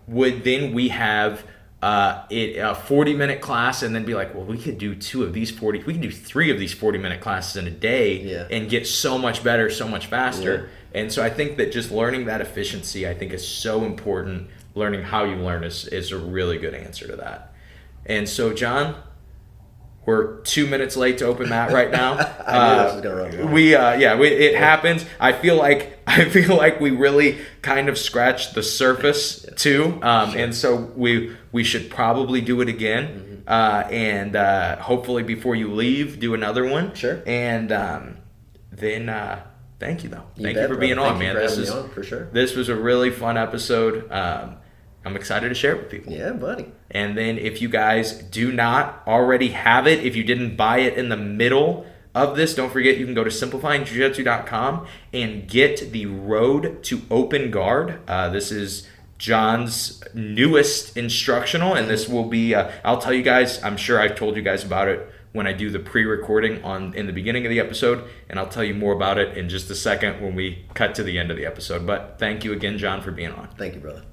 would then we have a 40-minute class and then be like, well, we could do 3 of these 40-minute classes in a day and get so much better, so much faster. And so I think that just learning that efficiency, I think, is so important. Learning how you learn is a really good answer to that. And so, John, we're 2 minutes late to open mat right now. I knew this was gonna run long. It happens. I feel like we really kind of scratched the surface too. And so we should probably do it again. And hopefully before you leave, do another one. Sure. And then. Thank you, though. Thank you for brother. being on, man. For sure. This was a really fun episode. I'm excited to share it with people. Yeah, buddy. And then if you guys do not already have it, if you didn't buy it in the middle of this, don't forget you can go to simplifyingjujitsu.com and get the Road to Open Guard. This is John's newest instructional, and this will be, I'll tell you guys, I'm sure I've told you guys about it when I do the pre-recording in the beginning of the episode, and I'll tell you more about it in just a second when we cut to the end of the episode. But thank you again, John, for being on. Thank you, brother.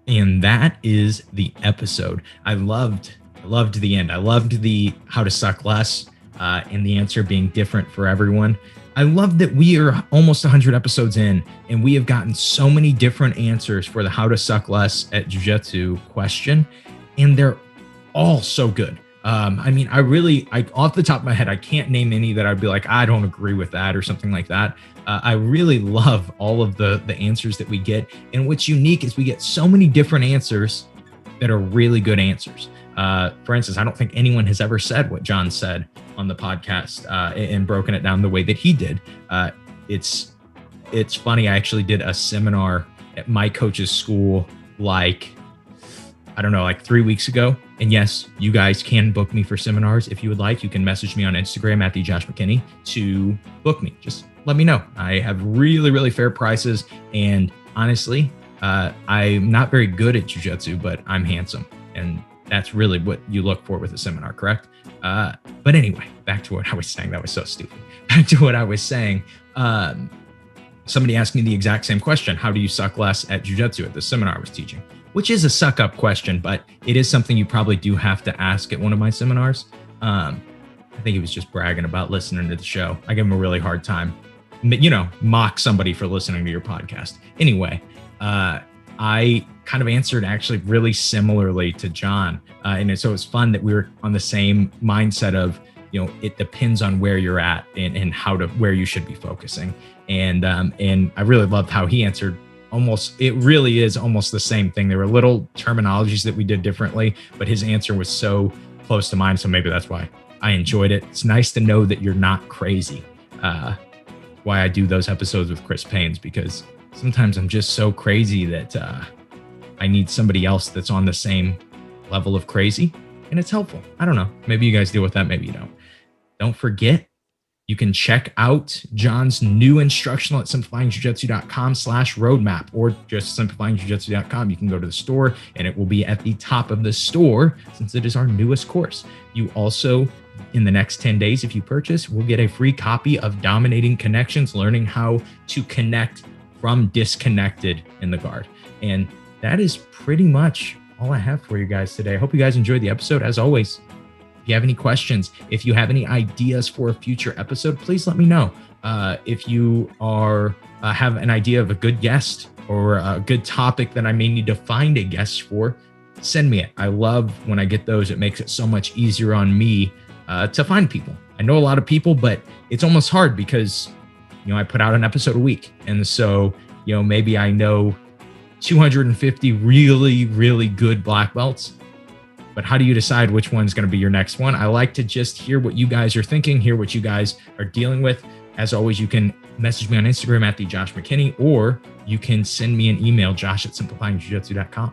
And that is the episode. I loved the end. I loved the how to suck less and the answer being different for everyone. I love that we are almost 100 episodes in and we have gotten so many different answers for the how to suck less at jiu-jitsu question. And they're all so good. I off the top of my head, I can't name any that I'd be like, I don't agree with that or something like that. I really love all of the answers that we get. And what's unique is we get so many different answers that are really good answers. For instance, I don't think anyone has ever said what John said on the podcast and broken it down the way that he did. It's funny. I actually did a seminar at my coach's school, like, I don't know, like 3 weeks ago. And yes, you guys can book me for seminars if you would like. You can message me on Instagram at the Josh McKinney to book me. Just let me know. I have really, really fair prices. And honestly, I'm not very good at jiu-jitsu, but I'm handsome. And that's really what you look for with a seminar, correct? But anyway, back to what I was saying. That was so stupid. Back to what I was saying. Somebody asked me the exact same question. How do you suck less at jiu-jitsu at the seminar I was teaching? Which is a suck up question, but it is something you probably do have to ask at one of my seminars. I think he was just bragging about listening to the show. I give him a really hard time. Mock somebody for listening to your podcast. Anyway, I kind of answered actually really similarly to John. And so it's fun that we were on the same mindset of, it depends on where you're at and where you should be focusing. And I really loved how he answered. It really is almost the same thing. There were little terminologies that we did differently, but his answer was so close to mine. So maybe that's why I enjoyed it. It's nice to know that you're not crazy. Why I do those episodes with Chris Paynes, because sometimes I'm just so crazy that I need somebody else that's on the same level of crazy, and it's helpful. I don't know. Maybe you guys deal with that. Maybe you don't. Don't forget, you can check out John's new instructional at simplifyingjujitsu.com/roadmap, or just simplifyingjujitsu.com. You can go to the store and it will be at the top of the store since it is our newest course. You also, in the next 10 days, if you purchase, we'll get a free copy of Dominating Connections, learning how to connect from disconnected in the guard. And that is pretty much all I have for you guys today. I hope you guys enjoyed the episode. As always, if you have any questions, if you have any ideas for a future episode, please let me know. If you have an idea of a good guest or a good topic that I may need to find a guest for, send me it. I love when I get those. It makes it so much easier on me to find people. I know a lot of people, but it's almost hard because, I put out an episode a week. And so, maybe I know 250 really, really good black belts. But how do you decide which one's going to be your next one? I like to just hear what you guys are thinking, hear what you guys are dealing with. As always, you can message me on Instagram at the Josh McKinney, or you can send me an email, josh@simplifyingjujitsu.com.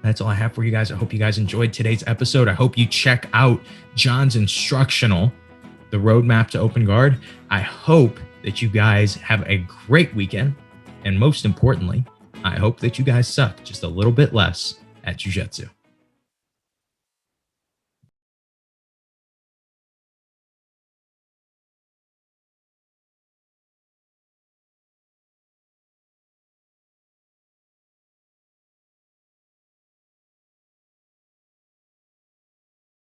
That's all I have for you guys. I hope you guys enjoyed today's episode. I hope you check out John's instructional, The Roadmap to Open Guard. I hope that you guys have a great weekend. And most importantly, I hope that you guys suck just a little bit less at jiu-jitsu.